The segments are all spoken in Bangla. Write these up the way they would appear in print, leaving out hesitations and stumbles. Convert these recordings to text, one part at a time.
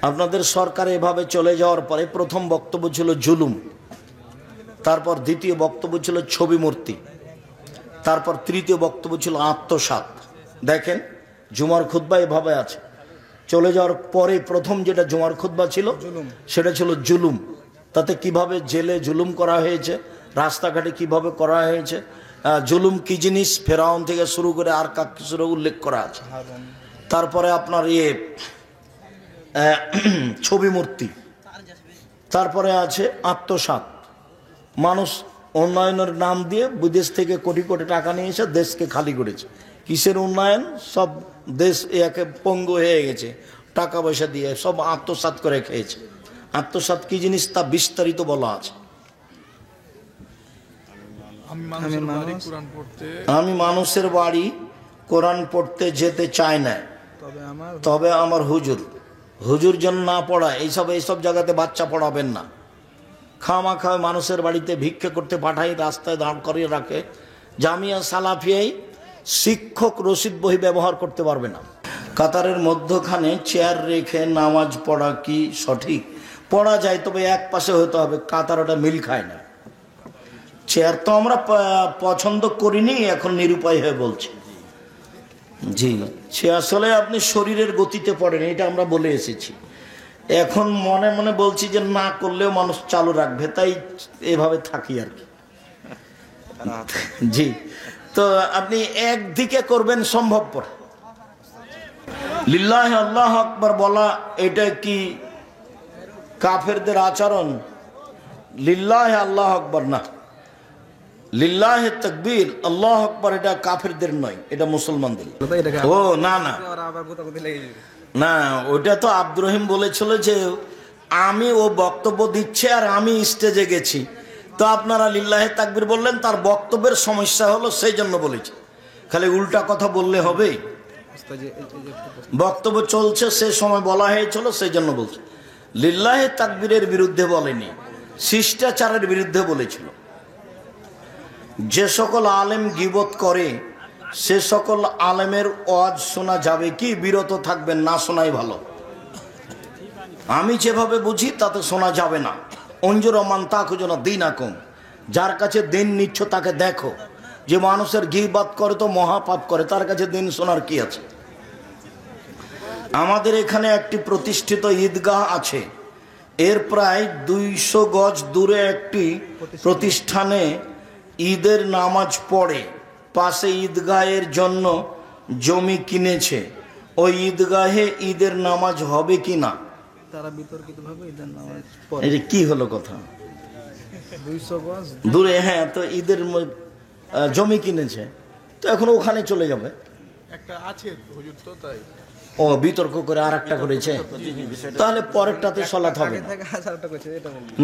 আপনাদের সরকার এভাবে চলে যাওয়ার পরে প্রথম বক্তব্য ছিল জুলুম, তারপর দ্বিতীয় বক্তব্য ছিল ছবি মূর্তি, তারপর তৃতীয় বক্তব্য ছিল আত্মসাৎ। দেখেন জুমার খুতবা এভাবে আছে। চলে যাওয়ার পরে প্রথম যেটা জুমার খুতবা ছিল সেটা ছিল জুলুম। তাতে কিভাবে জেলে জুলুম করা হয়েছে, রাস্তাঘাটে কিভাবে করা হয়েছে, জুলুম কি জিনিস ফেরাউন থেকে শুরু করে আর কিছুর উল্লেখ করা আছে। তারপরে আপনার ছবি মূর্তি, তারপরে আছে আত্মসাৎ। মানুষ উন্নয়নের নাম দিয়ে বিদেশ থেকে কোটি কোটি টাকা নিয়ে এসে দেশকে খালি করেছে। কিসের উন্নয়ন? সব দেশ একে পঙ্গু হয়ে গেছে, টাকা পয়সা দিয়ে সব আত্মসাৎ করে খেয়েছে। আত্মসাৎ কি জিনিস তা বিস্তারিত বলা আছে। আমি মানুষের বাড়ি কোরআন পড়তে যেতে চাই না, তবে আমার হুজুর যেন না পড়ায়। এইসব জায়গাতে বাচ্চা পড়াবেন না। খামাখা মানুষের বাড়িতে ভিক্ষা করতে পাঠাই, রাস্তায় দাঁড় করিয়ে রাখে। জামিয়া সালাফিয়াই শিক্ষক রশিদ বই ব্যবহার করতে পারবে না। কাতারের মধ্যখানে চেয়ার রেখে নামাজ পড়া কি সঠিক? পড়া যায়, তবে এক পাশে হতে হবে। কাতার ওটা মিল খায় না। চেয়ার তো আমরা পছন্দ করিনি, এখন নিরুপায় হয়ে বলছি। জি, সে আসলে আপনি শরীরের গতিতে পড়েন, এটা আমরা বলে এসেছি। এখন মনে মনে বলছি যে না করলেও মানুষ চালু রাখবে, তাই এভাবে থাকি আর কি। জি, তো আপনি একদিকে করবেন সম্ভবপর। লিল্লাহি আল্লাহু আকবার বলা এটা কি কাফেরদের আচরণ? লিল্লাহি আল্লাহু আকবার না, লিল্লাহি তাকবীর আল্লাহু আকবার এটা কাফেরদের নয়, এটা মুসলমানদের। ও না না না, ওটা তো আব্দুর রহিম বলেছিল যে আমি ও বক্তব্য দিচ্ছে আর আমি স্টেজে গেছি, তো আপনারা লিল্লাহি তাকবীর বললেন, তার বক্তব্যের সমস্যা হলো সেই জন্য বলেছি। খালি উল্টা কথা বললে হবে? বক্তব্য চলছে, সে সময় বলা হয়েছিল সেই জন্য বলছে। লিল্লাহি তাকবীরের বিরুদ্ধে বলেনি, শিষ্টাচারের বিরুদ্ধে বলেছিল। যে সকল আলেম গীবত করে সে সকল আলেমের ওয়াজ শোনা যাবে কি? বিরত থাকবেন, না শোনাই ভালো। আমি যেভাবে বুঝি তাতে শোনা যাবে না। অঞ্জুর রহমান তাকুজনা দিন আকম, যার কাছে দিন নিচ্ছ তাকে দেখো। যে মানুষের গীবত করে তো মহাপাপ করে, তার কাছে দিন শোনার কি আছে? আমাদের এখানে একটি প্রতিষ্ঠিত ঈদগাহ আছে, এর প্রায় 200 গজ দূরে একটি প্রতিষ্ঠানে ঈদের নামাজ পড়ে। পাশে ঈদগাহের জন্য জমি কিনেছে। ওই ঈদগাহে ঈদের নামাজ হবে কি না? তারা বিতর্কিতভাবে ঈদের নামাজ পড়ে। এটা কি হলো কথা? 200 গজ দূরে, হ্যাঁ, তো ঈদের জমি কিনেছে, তো এখন ওখানে চলে যাবে। একটা আছে হুজুর, তো তাই ও বিতর্ক করে আর একটা করেছে, তাহলে পরেরটাতে সলাৎ হবে না।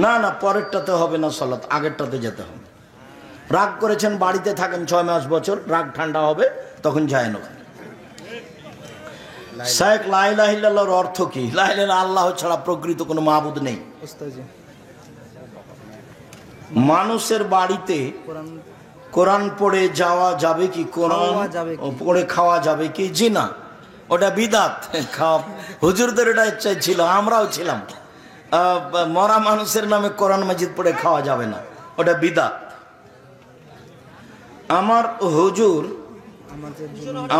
না না, পরেরটাতে হবে না সলাৎ, আগেরটাতে যেতে হবে। রাগ করেছেন, বাড়িতে থাকেন 6 মাস বছর, রাগ ঠান্ডা হবে তখন যায় না। শেখ লা ইলাহা ইল্লাল্লাহর অর্থ কি? লা ইলাহা ইল্লাল্লাহ, আল্লাহ ছাড়া প্রকৃত কোনো মাবুদ নেই। মানুষের বাড়িতে কোরআন পড়ে যাওয়া যাবে কি? কোরআন পড়ে খাওয়া যাবে কি? জি না, ওটা বিদাত। হুজুরদের এটা ইচ্ছা ছিল, আমরাও ছিলাম। মরা মানুষের নামে কোরআন মাজিদ পড়ে খাওয়া যাবে না, ওটা বিদাত। আমার হুজুর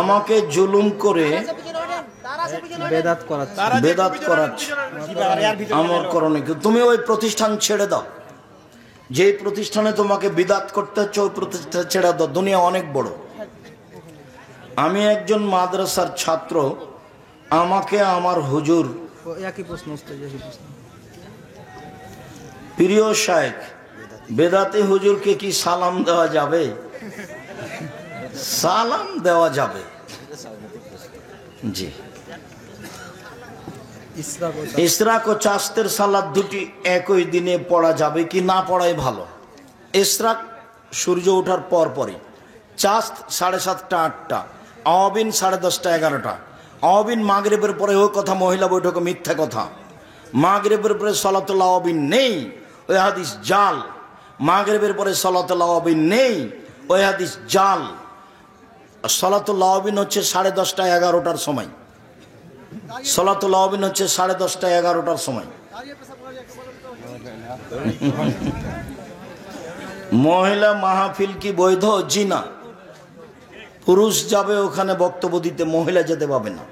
আমাকে জুলুম করে বেদাত করাচ্ছে আমার করণে। তুমি ওই প্রতিষ্ঠান ছেড়ে দাও, যে প্রতিষ্ঠানে তোমাকে বিদাত করতে হচ্ছে ওই প্রতিষ্ঠান ছেড়ে দাও। দুনিয়া অনেক বড়। আমি একজন মাদ্রাসার ছাত্র, আমাকে আমার হুজুর, একই প্রশ্ন, প্রিয় শাইখ, বেদাতে হুজুরকে কি সালাম দেওয়া যাবে? সালাম দেওয়া যাবে, জি। ইশরাক ও চাস্তের সালাত দুটি একই দিনে পড়া যাবে কি? না পড়াই ভালো। ইশরাক সূর্য ওঠার পর পরই, চাস্ত 7:30টা 8টা, আওয়াবিন 10:30টা 11টা। আওয়াবিন মাগরিবের পরে, ওই কথা মহিলা বৈঠকে মিথ্যা কথা। মাগরিবের পরে সলাতুল আওয়াবিন নেই, ওই হাদিস জাল। মাগরিবের পরে সলাতুল আওয়াবিন নেই, ওই হাদিস জাল। সলাতুল আওয়াবিন হচ্ছে 10:30টা 11টার সময়। সলাতুল আওয়াবিন হচ্ছে 10:30 11টার সময়। মহিলা মাহফিল কি বৈধ? জি না, পুরুষ যাবে ওখানে বক্তব্য দিতে, মহিলা যেতে পাবে না।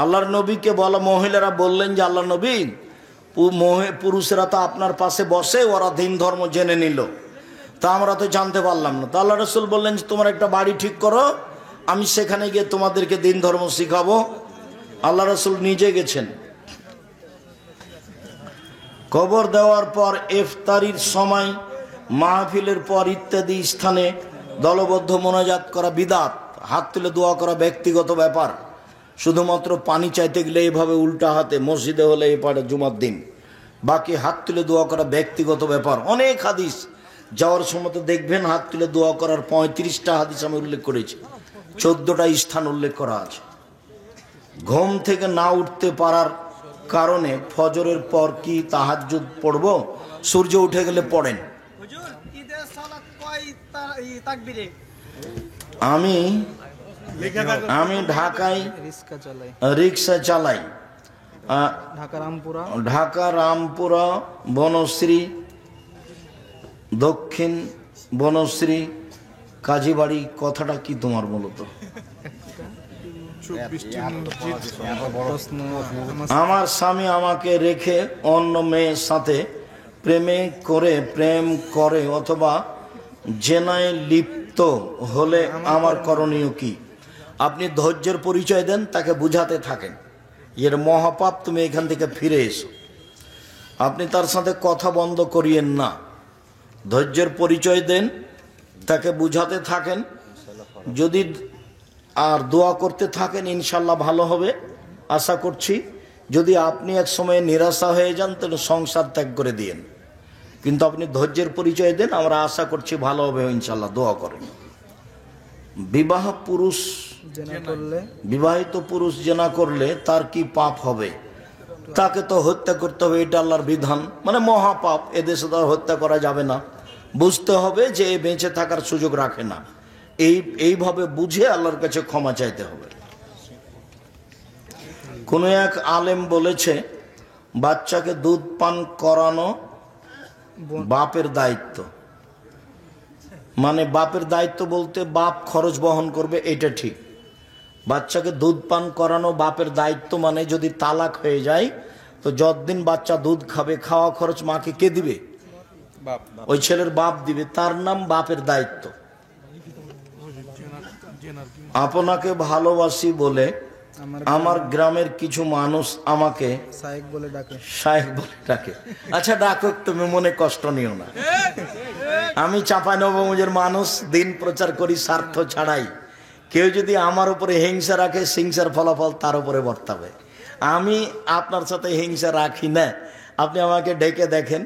আল্লাহর নবীকে বলা, মহিলারা বললেন যে আল্লাহর নবী, পুরুষেরা তো আপনার পাশে বসে, ওরা দিন ধর্ম জেনে নিল, তা আমরা তো জানতে পারলাম না। তা আল্লাহ রসুল বললেন যে তোমার একটা বাড়ি ঠিক করো, আমি সেখানে গিয়ে তোমাদেরকে দিন ধর্ম শিখাবো। আল্লাহ রসুল নিজে গেছেন। কবর দেওয়ার পর, ইফতারির সময়, মাহফিলের পর ইত্যাদি স্থানে দলবদ্ধ মোনাজাত করা বিদআত। হাত তুলে দোয়া করা ব্যক্তিগত ব্যাপার। শুধুমাত্র পানি চাইতে গেলে এইভাবে উল্টা হাতে, মসজিদে হলে এই পারে জুমার দিন, বাকি হাত তুলে দোয়া করা ব্যক্তিগত ব্যাপার। অনেক হাদিস, যাওয়ার সময় তো দেখবেন হাত তুলে দোয়া করার 35টা হাদিস আমি উল্লেখ করেছি, 14টা স্থান উল্লেখ করা আছে। ঘুম থেকে না উঠতে পারার কারণে ফজরের পর কি তাহাজ্জুদ পড়ব? সূর্য উঠে গেলে পড়েন। আমি ঢাকায় রিক্সা চালাই, ঢাকা রামপুরা বনশ্রী, দক্ষিণ বনশ্রী, কাজীবাড়ি। কথাটা কি তোমার মূলত? আমার স্বামী আমাকে রেখে অন্য মেয়ের সাথে প্রেম করে অথবা জেনায় লিপ্ত হলে আমার করণীয় কি? আপনি ধৈর্যের পরিচয় দেন, তাকে বুঝাতে থাকেন এর মহাপাপ, তুমি এখান থেকে ফিরে এসো। আপনি তার সাথে কথা বন্ধ করিয়েন না, ধৈর্যের পরিচয় দেন, তাকে বুঝাতে থাকেন। যদি আর দোয়া করতে থাকেন, ইনশাল্লাহ ভালো হবে আশা করছি। যদি আপনি এক সময় নিরাশা হয়ে যান, তাহলে সংসার ত্যাগ করে দিয়েন, কিন্তু আপনি ধৈর্যের পরিচয় দেন, আমরা আশা করছি ভালো হবে ইনশাল্লাহ, দোয়া করেন। বিবাহিত পুরুষ জেনা করলে তার কি পাপ হবে? তাকে তো হত্যা করতে হবে, এটা আল্লাহর বিধান, মানে মহাপাপ। এদেশে তো হত্যা করা যাবে না, বুঝতে হবে যে এ বেঁচে থাকার সুযোগ রাখে না, এইভাবে বুঝে আল্লাহর কাছে ক্ষমা চাইতে হবে। কোন এক আলেম বলেছে, বাচ্চাকে দুধ পান করানো বাপের দায়িত্ব। মানে বাপের দায়িত্ব বলতে বাপ খরচ বহন করবে, এটা ঠিক। বাচ্চাকে দুধ পান করানো বাপের দায়িত্ব, মানে যদি তালাক হয়ে যায় তো যতদিন বাচ্চা দুধ খাবে, খাওয়া খরচ মাকে কে দিবে? ওই ছেলের বাপ দিবে, তার নাম বাপের দায়িত্ব। আপনাকে ভালোবাসি বলে আমার গ্রামের কিছু মানুষ আমাকে শায়েখ বলে ডাকে। আচ্ছা ডাকুক, তুমি মনে কষ্ট নিও না। আমি চাঁপাইনবাবগঞ্জের মানুষ, দিন প্রচার করি স্বার্থ ছাড়াই। কেউ যদি আমার উপরে হিংসা রাখে, হিংসার ফলাফল তার উপরে বর্তাবে। আমি আপনার সাথে হিংসা রাখি না। আপনি আমাকে ডেকে দেখেন,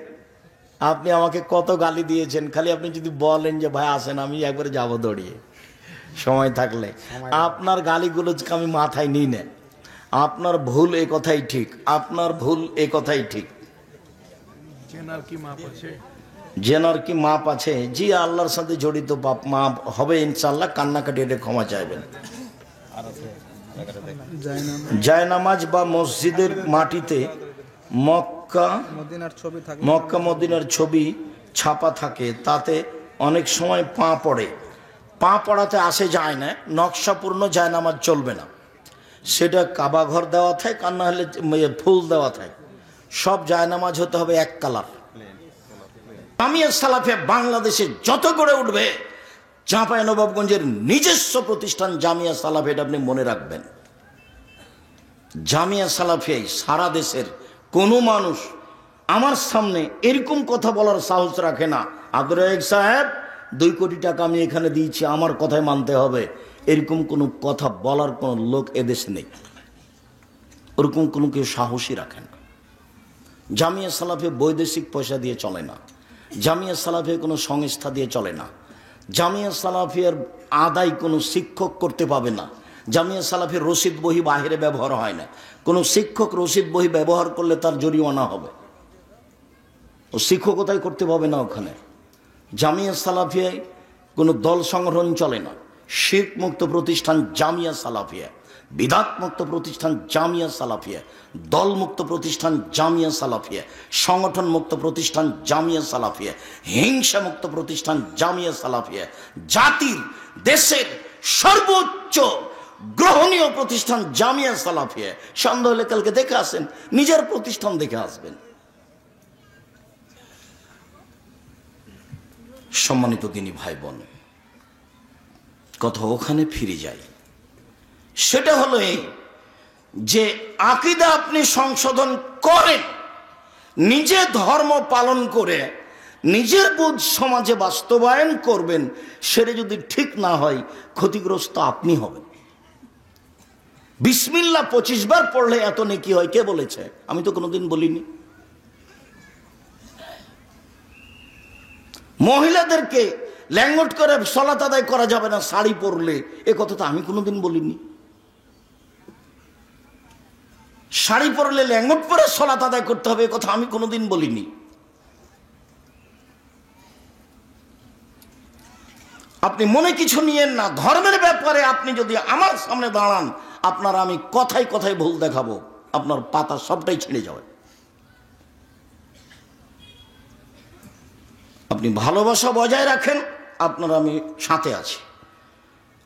আপনি আমাকে কত গালি দিয়েছেন। খালি আপনি যদি বলেন যে ভাই আসেন, আমি একবারে যাবো দৌড়িয়ে, সময় থাকলে। আপনার গালিগুলো আমি মাথায় নিই না। আপনার ভুল এ কথাই ঠিক, আপনার ভুল এ কথাই ঠিক। জেনার কি মাপ আছে? জি, আল্লাহর সাথে জড়িত পাপ মাপ হবে ইনশাল্লাহ। কান্নাকাটি এটা ক্ষমা চাইবেন। জায়নামাজ বা মসজিদের মাটিতে মক্কা মদিনার ছবি ছাপা থাকে, তাতে অনেক সময় পা পড়ে। পা পড়াতে আসে যায় না, নকশাপূর্ণ জায়নামাজ চলবে না। সেটা কাবা ঘর দেওয়া থাকে, কান্না হলে ফুল দেওয়া থাকে। সব জায়নামাজ হতে হবে এক কালার। জামিয়া সালাফিয়া বাংলাদেশে যত গড়ে উঠবে, চাঁপাইনবাবগঞ্জের নিজস্ব প্রতিষ্ঠান জামিয়া সালাফিয়া, এটা আপনি মনে রাখবেন। জামিয়া সালাফিয়াই সারা দেশের কোনো মানুষ আমার সামনে এরকম কথা বলার সাহস রাখে না। আব্দুর রাজ্জাক সাহেব 2 কোটি টাকা আমি এখানে দিয়েছি, আমার কথাই মানতে হবে, এরকম কোনো কথা বলার কোনো লোক এদেশে নেই। ওরকম কোনো কেউ সাহসী রাখে না। জামিয়া সালাফিয়া বৈদেশিক পয়সা দিয়ে চলে না, জামিয়া সালাফিয়া কোনো সংস্থা দিয়ে চলে না, জামিয়া সালাফিয়ার আদায় কোনো শিক্ষক করতে পাবে না, জামিয়া সালাফিয়ার রসিদ বহি বাহিরে ব্যবহার হয় না। কোনো শিক্ষক রসিদ বহি ব্যবহার করলে তার জরিমানা হবে, ও শিক্ষকতাই করতে পাবে না ওখানে। জামিয়া সালাফিয়ায় কোনো দল সংগঠন চলে না, শিরক মুক্ত প্রতিষ্ঠান জামিয়া সালাফিয়া। বিদাত মুক্ত প্রতিষ্ঠান জামিয়া সালাফিয়া, দল মুক্ত প্রতিষ্ঠান জামিয়া সালাফিয়া, সংগঠন মুক্ত প্রতিষ্ঠান জামিয়া সালাফিয়া, হিংসা মুক্ত প্রতিষ্ঠান জামিয়া সালাফিয়া, জাতির দেশের সর্বোচ্চ গ্রহণীয় প্রতিষ্ঠান জামিয়া সালাফিয়া। সন্দেহ হলে কালকে দেখে আসেন, নিজের প্রতিষ্ঠান দেখে আসবেন। সম্মানিত দিনী ভাই বোন, কথা ওখানে ফিরে যায়। সেটা হলো এই যে আকীদা আপনি সংশোধন করেন, নিজে ধর্ম পালন করে নিজের বোধ সমাজে বাস্তবায়ন করবেন। সেটা যদি ঠিক না হয়, ক্ষতিগ্রস্ত আপনি হবেন। বিসমিল্লাহ 25 বার পড়লে এত নেকি হয়, কে বলেছে? আমি তো কোনোদিন বলিনি। মহিলাদেরকে ল্যাঙ্গট করে সালাত আদায় করা যাবে না শাড়ি পরলে, এ কথা তো আমি কোনোদিন বলিনি। শাড়ি পরলে ল্যাঙ্গট পরে সালাত আদায় করতে হবে, এ কথা আমি কোনোদিন বলিনি। আপনি মনে কিছু নিয়েন না। ধর্মের ব্যাপারে আপনি যদি আমার সামনে দাঁড়ান, আপনার আমি কথায় কথায় ভুল দেখাবো, আপনার পাতা সবটাই ছিঁড়ে যাবে। আপনি ভালোবাসা বজায় রাখেন, আপনার আমি সাথে আছি।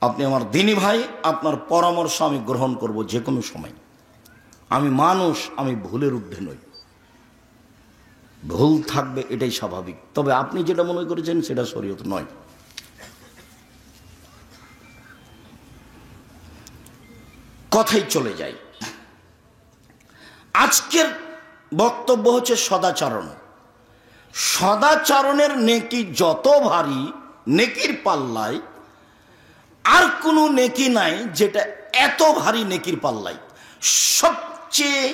আপনি আমার দিনী ভাই, আপনার পরামর্শ আমি গ্রহণ করব যে কোনো সময়। আমি মানুষ, আমি ভুলের ঊর্ধ্বে নই। ভুল থাকবে, এটাই স্বাভাবিক। তবে আপনি যেটা মনে করেছেন সেটা শরীয়ত নয়। কথাই চলে যায়। আজকের বক্তব্য হচ্ছে সদাচরণ। সদাচরণের নেকি যত ভারী, নেকির পাল্লায় আর কোনো নেকি নাই যেটা এত ভারী নেকির পাল্লায়। সবচেয়ে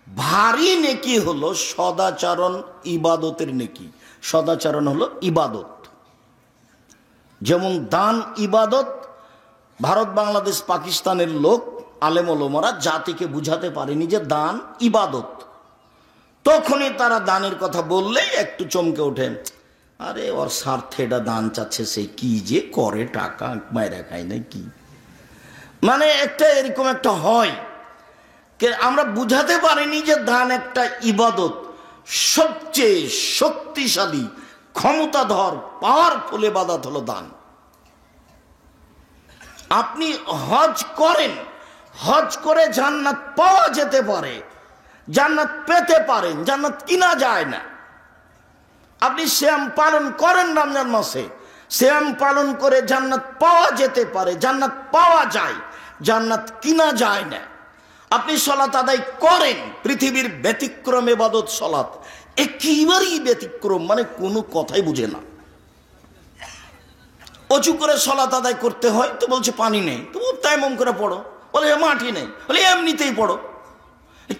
ভারী নেকি হলো সদাচরণ, ইবাদতের নেকি। সদাচরণ হলো ইবাদত। যেমন দান ইবাদত। ভারত, বাংলাদেশ, পাকিস্তানের লোক আলেম ওলামারা জাতিকে বুঝাতে পারেনি যে দান ইবাদত। তখনই তারা দানের কথা বললেই একটু চমকে ওঠেন, আরে ওর স্বার্থে এটা দান চাচ্ছে, সে কি যে করে, টাকা মায়েরা খায় না কি, মানে একটা এরকম একটা হয়। আমরা বুঝাতে পারিনি যে দান একটা ইবাদত। সবচেয়ে শক্তিশালী, ক্ষমতাধর, পাওয়ারফুল ইবাদত হলো দান। আপনি হজ করেন, হজ করে জান্নাত পাওয়া যেতে পারে, জান্নাত পেতে পারেন, জান্নাত কিনা যায় না। আপনি সিয়াম পালন করেন রমজান মাসে, সিয়াম পালন করে জান্নাত পাওয়া যেতে পারে, জান্নাত পাওয়া যায়, জান্নাত কিনা যায় না। আপনি সালাত আদায় করেন, পৃথিবীর ব্যতিক্রম ইবাদত সালাত, একেবারেই ব্যতিক্রম, মানে কোনো কথাই বুঝে না। অজু করে সালাত আদায় করতে হয় তো বলছে পানি নেই, তো তায়াম্মুম করে পড়ো, বলে মাটি নেই, বলে এমনিতেই পড়ো।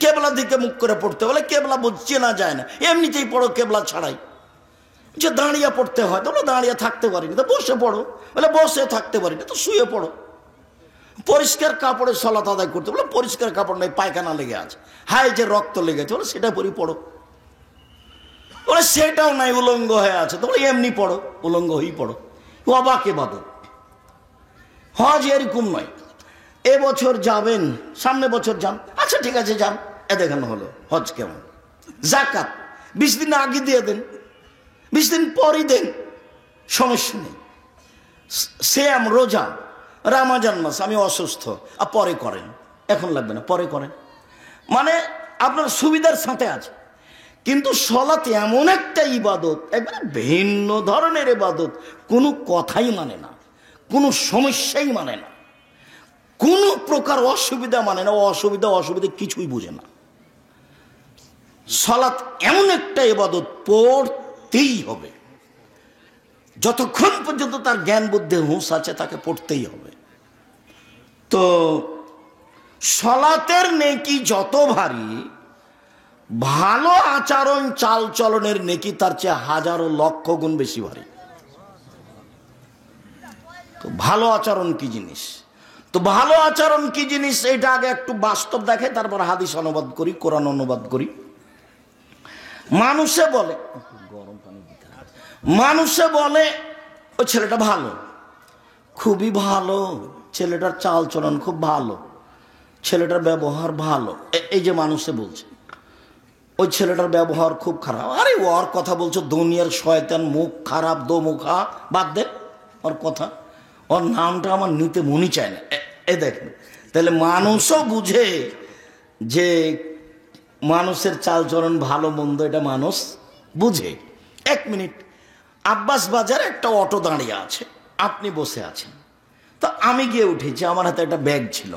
কেবলা দিকে মুখ করে পড়তে, বলে কেবলা চেনা যায় না, এমনিতেই পড়ো কেবলা ছাড়াই। যে দাঁড়িয়ে পড়তে হয়, তো দাঁড়িয়ে থাকতে পারি না, তো বসে পড়ো, বলে বসে থাকতে পারি না, তো শুয়ে পড়ো। পরিষ্কার কাপড়ে সালাত আদায় করতে, বলে পরিষ্কার কাপড় নেই, পায়খানা লেগে আছে, হায় যে রক্ত লেগেছে, বলে সেটা পরি পড়ো। বলে সেটাও নাই, উলঙ্গ হয়ে আছে, তো বলে এমনি পড়ো, উলঙ্গ হয়েই পড়ো। অবাক ইবাদত। হজ এরকম নয়, এবছর যাবেন, সামনে বছর যান, আচ্ছা ঠিক আছে যান, এ দেখানো হলো হজ কেমন। যাকাত 20 দিন আগে দিয়ে দেন, 20 দিন পরই দেন, সমস্যা নেই। সিয়াম রোজা, রমজান মাস আমি অসুস্থ, আর পরে করেন, এখন লাগবে না, পরে করেন, মানে আপনার সুবিধার সাথে আছে। কিন্তু সালাত এমন একটা ইবাদত, একবারে ভিন্ন ধরনের ইবাদত, কোনো কথাই মানে না, কোনো সমস্যাই মানে না, কোনো প্রকার অসুবিধা মানে না, অসুবিধা কিছুই বুঝে না। সালাত এমন একটা ইবাদত, পড়তেই হবে, যতক্ষণ পর্যন্ত তার জ্ঞান বুদ্ধি হুঁশ আছে তাকে পড়তেই হবে। তো সালাতের নেকি যত ভারী, ভালো আচরণ চাল চলনের নেকি তার চেয়ে হাজারো লক্ষ গুণ বেশি ভারী। তো ভালো আচরণ কি জিনিস? তো ভালো আচরণ কি জিনিস এটা আগে একটু বাস্তব দেখে, তারপর হাদিস অনুবাদ করি, কোরআন অনুবাদ করি। মানুষে বলে, মানুষে বলে ওই ছেলেটা ভালো, খুবই ভালো, ছেলেটার চাল চলন খুব ভালো, ছেলেটার ব্যবহার ভালো, এই যে মানুষে বলছে ওই ছেলেটার ব্যবহার খুব খারাপ। আরে ওর কথা বলছো, দুনিয়ার শয়তান, মুখ খারাপ, দোমুখা, বাদ দে ওর কথা। ওর নামটা আমার নিতে মনই চায় না। এ দেখেন, তাহলে মানুষও বুঝে যে মানুষের চালচরণ ভালো মন্দ, এটা মানুষ বুঝে। 1 মিনিট, আব্বাস বাজারে একটা অটো দাঁড়িয়ে আছে, আপনি বসে আছেন, তো আমি গিয়ে উঠেছি, আমার হাতে একটা ব্যাগ ছিল,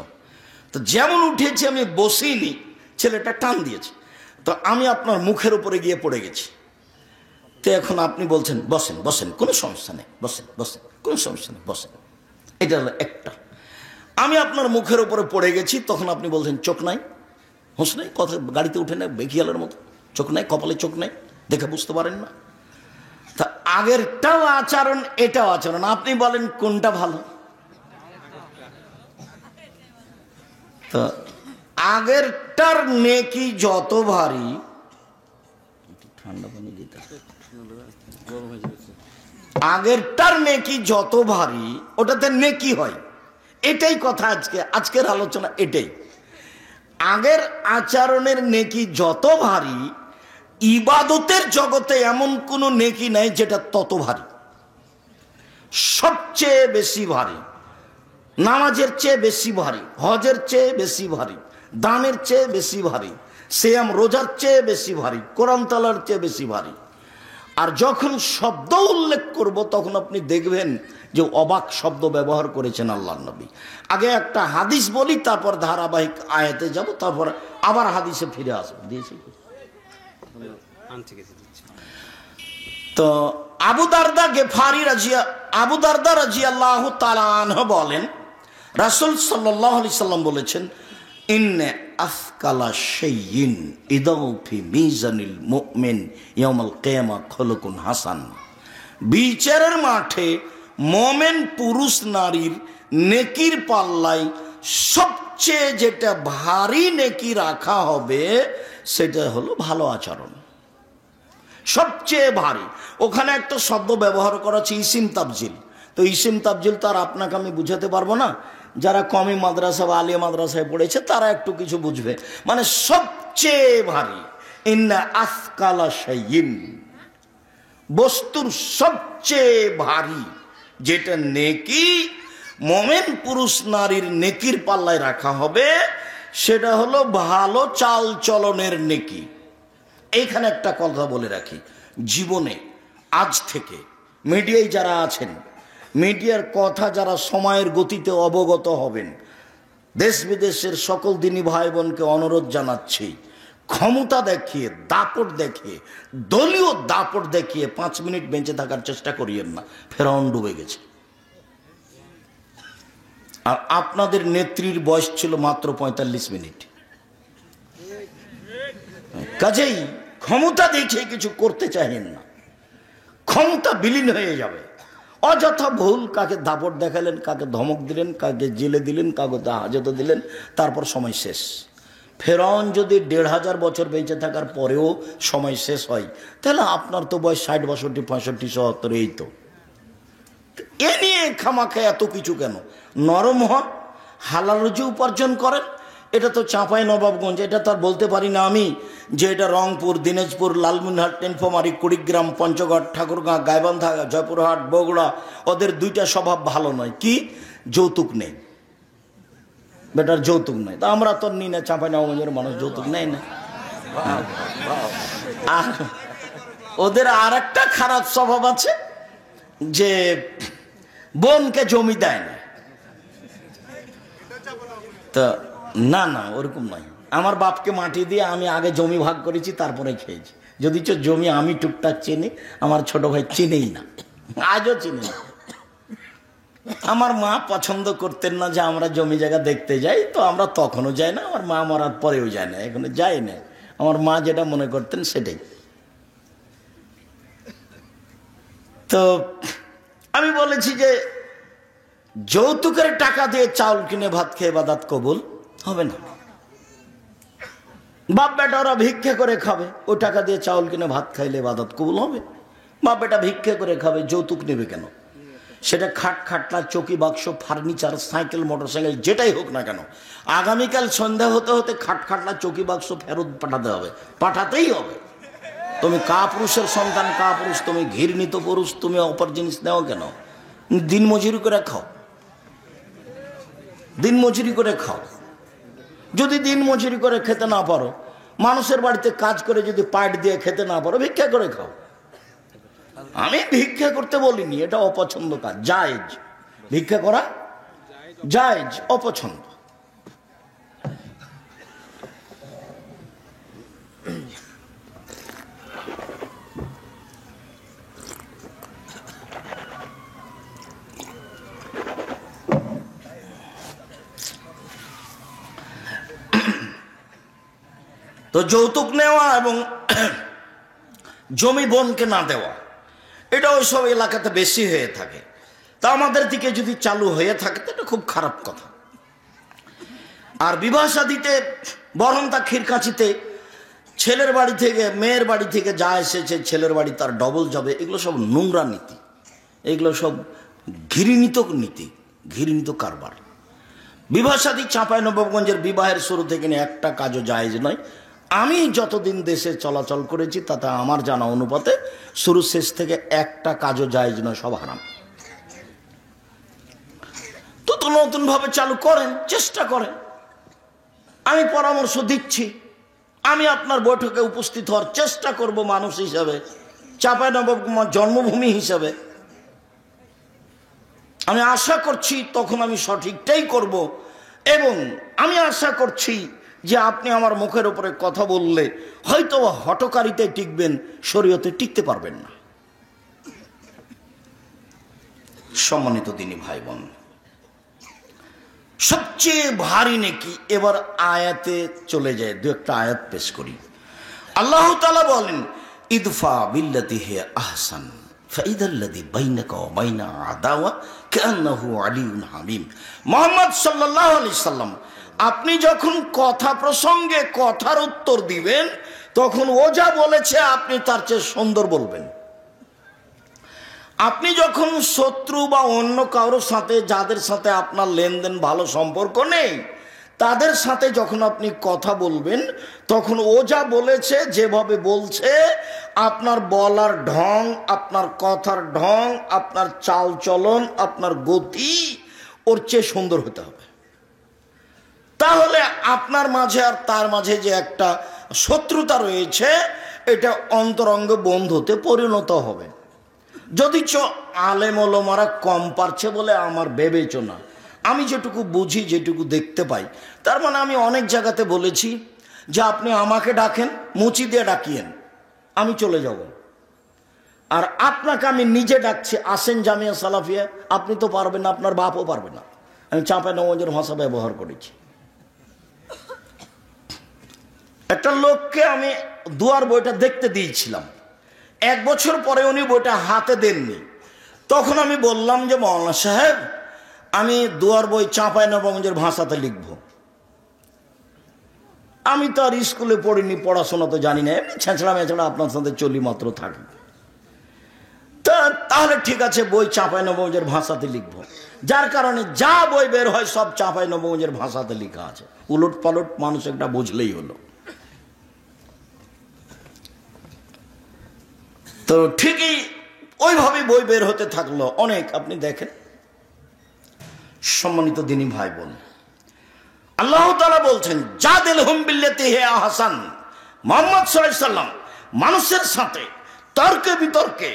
তো যেমন উঠেছি আমি বসিনি, ছেলেটা টান দিয়েছে, তো আমি আপনার মুখের উপরে গিয়ে পড়ে গেছি। তো এখন আপনি বলছেন বসেন বসেন, কোনো সমস্যা নেই, বসেন বসেন, কোনো সমস্যা নেই, বসেন। এটা হলো একটা। আমি আপনার মুখের উপরে পড়ে গেছি, তখন আপনি বলছেন চোখ নাই, হোস নাই, কথা গাড়িতে উঠে নেয় বেখিয়ালের মতো, চোখ নাই, কপালে চোখ নেই, দেখে বুঝতে পারেন না। তা আগেরটাও আচরণ, এটাও আচরণ, আপনি বলেন কোনটা ভালো? তো আগেরটার নেকি যত ভারী, ঠান্ডা পানি দিতে, আগেরটার নেকি যত ভারী ওটাতে নেকি হয়, এটাই কথা। আজকের আলোচনা এটাই। আগের আচরণের নেকি যত ভারী, ইবাদতের জগতে এমন কোনো নেকি নাই যেটা তত ভারী। সবচেয়ে বেশি ভারী, নামাজের চেয়ে বেশি ভারী, হজের চেয়ে বেশি ভারী, দানের চেয়ে বেশি ভারী, সিয়াম রোজার চেয়ে বেশি ভারী, কোরআন তালার চেয়ে বেশি ভারী। আর যখন শব্দ উল্লেখ করব তখন আপনি দেখবেন যে অবাক শব্দ ব্যবহার করেছেন আল্লাহর নবী। আগে একটা হাদিস বলি, তারপর ধারাবাহিক আয়াতে যাব, তারপর আবার হাদিসে ফিরে আসবো। দিয়েছি তো আবু দারদা রাদিয়াল্লাহু তাআলা আনহু বলেন, রাসূল সাল্লাল্লাহু আলাইহি সাল্লাম বলেছেন, ইন্না আফকালা শাইইন ইদাউ ফি মিজানিল মুমিন ইয়াউমাল কিয়ামা খুলুকুন হাসান। বিচারের মাঠে মুমিন পুরুষ নারীর নেকির পাল্লায় সবচেয়ে যেটা ভারী নেকি রাখা হবে সেটা হলো ভালো আচরণ। সবচেয়ে ভারী। ওখানে একটা শব্দ ব্যবহার করা আছে ইসিম তাবজিল। তো ইসিম তাবজিল তো আর আপনাকে আমি বুঝাতে পারবো না, যারা কমি মাদ্রাসা বা আলিয়া মাদ্রাসায় পড়েছে তারা একটু কিছু বুঝবে। মানে সবচেয়ে ভারী, ইন্না আসকালা শাইইন, বস্তুর সবচেয়ে ভারী যেটা নেকি মুমিন পুরুষ নারীর নেকির পাল্লায় রাখা হবে সেটা হলো ভালো চাল চলনের নেকি। এইখানে একটা কথা বলে রাখি, জীবনে আজ থেকে মিডিয়ায় যারা আছেন, মিডিয়ার কথা যারা সময়ের গতিতে অবগত হবেন, দেশ বিদেশের সকল দিনী ভাই বোনকে অনুরোধ জানাচ্ছি, ক্ষমতা দেখিয়ে, দাপট দেখিয়ে, দলীয় দাপট দেখিয়ে 5 মিনিট বেঁচে থাকার চেষ্টা করিয়েন না। ফেরাউন ডুবে গেছে, আর আপনাদের নেত্রীর বয়স ছিল মাত্র 45 মিনিট। কাজেই ক্ষমতা দেখে কিছু করতে চাইেন না, ক্ষমতা বিলীন হয়ে যাবে। অযথা ভুল, কাকে দাপট দেখালেন, কাকে ধমক দিলেন, কাকে জেলে দিলেন, কাকে হাজতে দিলেন, তারপর সময় শেষ। ফেরাউন যদি 1500 বছর বেঁচে থাকার পরেও সময় শেষ হয়, তাহলে আপনার তো বয়স 60, 62, 65, 77, এই তো। এ নিয়ে খামাখা এত কিছু কেন? নরম হন, হালাল রুজি উপার্জন করেন। এটা তো চাঁপাই নবাবগঞ্জ, এটা তো আর বলতে পারি না আমি যে এটা রংপুর, দিনাজপুর, লালমনিরহাট, টেনফামারী, কুড়িগ্রাম, পঞ্চগড়, ঠাকুরগাঁ, গাইবান্ধা, জয়পুরহাট, বগুড়া, ওদের 2টা স্বভাব ভালো নয়। কি? যৌতুক নেই, বেটার যৌতুক নেই। তা আমরা তো নিই না, চাঁপাই নবাবগঞ্জের মানুষ যৌতুক নেই না। আর ওদের আর একটা খারাপ স্বভাব আছে যে বোনকে জমি দেয় না। তা না না, ওরকম নয়। আমার বাপকে মাটি দিয়ে আমি আগে জমি ভাগ করেছি, তারপরে খেয়েছি। যদি জমি আমি টুকটাক চিনি, আমার ছোট ভাই চিনেই না, আজও চিনি না। আমার মা পছন্দ করতেন না যে আমরা জমি জায়গা দেখতে যাই, তো আমরা তখনও যাই না, আমার মা মরার পরেও যায় না, এখনো যাই না। আমার মা যেটা মনে করতেন সেটাই। তো আমি বলেছি যে যৌতুকের টাকা দিয়ে চাউল কিনে ভাত খেয়ে ইবাদত কবুল হবে না। বাপ বেটা ওরা ভিক্ষে করে খাবে, ওই টাকা দিয়ে চাউল কিনে ভাত খাইলে ইবাদত কবুল হবে? বাপ বেটা ভিক্ষে করে খাবে, যৌতুক নেবে কেন? সেটা খাট খাটলা চৌকি বাক্স ফার্নিচার সাইকেল মোটরসাইকেল যেটাই হোক না কেন, আগামীকাল সন্ধ্যা হতে হতে খাট খাটলা চৌকি বাক্স ফেরত পাঠাতে হবে, পাঠাতেই হবে। তুমি কা পুরুষের সন্তান, কা পুরুষ, তুমি ঘৃণিত পুরুষ, তুমি অপর জিনিস নেও কেন? দিন মজুরি করে খাও, দিন মজুরি করে খাও। যদি দিন মজুরি করে খেতে না পারো, মানুষের বাড়িতে কাজ করে যদি পাট দিয়ে খেতে না পারো, ভিক্ষা করে খাও। আমি ভিক্ষা করতে বলিনি, এটা অপছন্দ কাজ, জায়েজ। ভিক্ষা করা জায়েজ, অপছন্দ। তো যৌতুক নেওয়া এবং জমি বোনকে না দেওয়া, এটা ওই সব এলাকাতে বেশি হয়ে থাকে। তা আমাদের দিকে যদি চালু হয়ে থাকে তো এটা খুব খারাপ কথা। আর বিবাহ শাদীতে বরং তা ক্ষীরকাছিতে ছেলের বাড়ি থেকে মেয়ের বাড়ি থেকে যা এসেছে ছেলের বাড়ি তার ডবল যাবে, এগুলো সব নোংরা নীতি, এগুলো সব ঘৃণিত নীতি, ঘৃণিত কারবার। বিবাহ শাদী চাঁপাইনবাবগঞ্জের বিবাহের শুরু থেকে নিয়ে একটা কাজও জায়েজ নয়। আমি যতদিন দেশে চলাচল করেছি তাতে আমার জানা অনুপাতে শুরু শেষ থেকে একটা কাজও জায়েজ নয়, সব হারাম। তো নতুন ভাবে চালু করেন, চেষ্টা করেন। আমি পরামর্শ দিচ্ছি, আমি আপনার বৈঠকে উপস্থিত হওয়ার চেষ্টা করব মানুষ হিসাবে, চাঁপাইনবাবগঞ্জ জন্মভূমি হিসাবে। আমি আশা করছি তখন আমি সঠিকটাই করব, এবং আমি আশা করছি যে আপনি আমার মুখের উপরে কথা বললে হয়তো হটকারিতে টিকবেন, শরীয়তে টিকতে পারবেন না। সম্মানিত দিনী ভাই বোন, সবচেয়ে ভারী নেকি এবার আয়াতে চলে যায়। দু একটা আয়াত পেশ করি। আল্লাহ তাআলা বলেন, ইদফা বিল্লাতি হি আহসান ফাইদাল্লাযী বাইনাকা ওয়া বাইনা আদাওয়া কান্নাহু আলিয়্যুন হামীম। মুহাম্মদ সাল্লাল্লাহু আলাইহি সাল্লাম, আপনি যখন কথা প্রসঙ্গে কথার উত্তর দিবেন তখন ও যা বলেছে আপনি তার চেয়ে সুন্দর বলবেন। আপনি যখন শত্রু বা অন্য কারোর সাথে, যাদের সাথে আপনার লেনদেন ভালো সম্পর্ক নেই, তাদের সাথে যখন আপনি কথা বলবেন তখন ও যা বলেছে, যেভাবে বলছে, আপনার বলার ঢং, আপনার কথার ঢং, আপনার চাল চলন, আপনার গতি ওর চেয়ে সুন্দর হতে হবে। তাহলে আপনার মাঝে আর তার মাঝে যে একটা শত্রুতা রয়েছে এটা অন্তরঙ্গ বন্ধুতে পরিণত হবে। যদি আলেম ওলামারা কম পারছে বলে আমার বিবেচনা, আমি যেটুকু বুঝি, যেটুকু দেখতে পাই, তার মানে আমি অনেক জায়গাতে বলেছি যে আপনি আমাকে ডাকেন, মুচি দিয়ে ডাকিয়েন, আমি চলে যাব। আর আপনাকে আমি নিজে ডাকছি, আসেন জামিয়া সালাফিয়া, আপনি তো পারবেন না, আপনার বাপও পারবে না। আমি চাঁপাইনবাবগঞ্জের ভাষা ব্যবহার করেছি। একটা লোককে আমি দুয়ার বইটা দেখতে দিয়েছিলাম, 1 বছর পরে উনি বইটা হাতে দেননি। তখন আমি বললাম যে মাওলানা সাহেব, আমি দুয়ার বই চাঁপাইনবাবগঞ্জের ভাষাতে লিখব। আমি তো আর স্কুলে পড়িনি, পড়াশোনা তো জানি না, ছেঁচড়া মেছড়া আপনার সাথে চলি মাত্র থাকি। তাহলে ঠিক আছে, বই চাঁপাইনবাবগঞ্জের ভাষাতে লিখব। যার কারণে যা বই বের হয় সব চাঁপাইনবাবগঞ্জের ভাষাতে লেখা আছে, উলট পালট মানুষ একটা বুঝলেই হলো। তো ঠিকই ওইভাবে বই বের হতে থাকলো অনেক। আপনি দেখেন, সম্মানিত দিনী ভাই বোন, আল্লাহ তাআলা বলছেন, জাদিলহুম বিল্লাতি হি আহসান। মুহাম্মদ সাল্লাল্লাহু আলাইহি সাল্লাম মানুষের সাথে তর্কে বিতর্কে,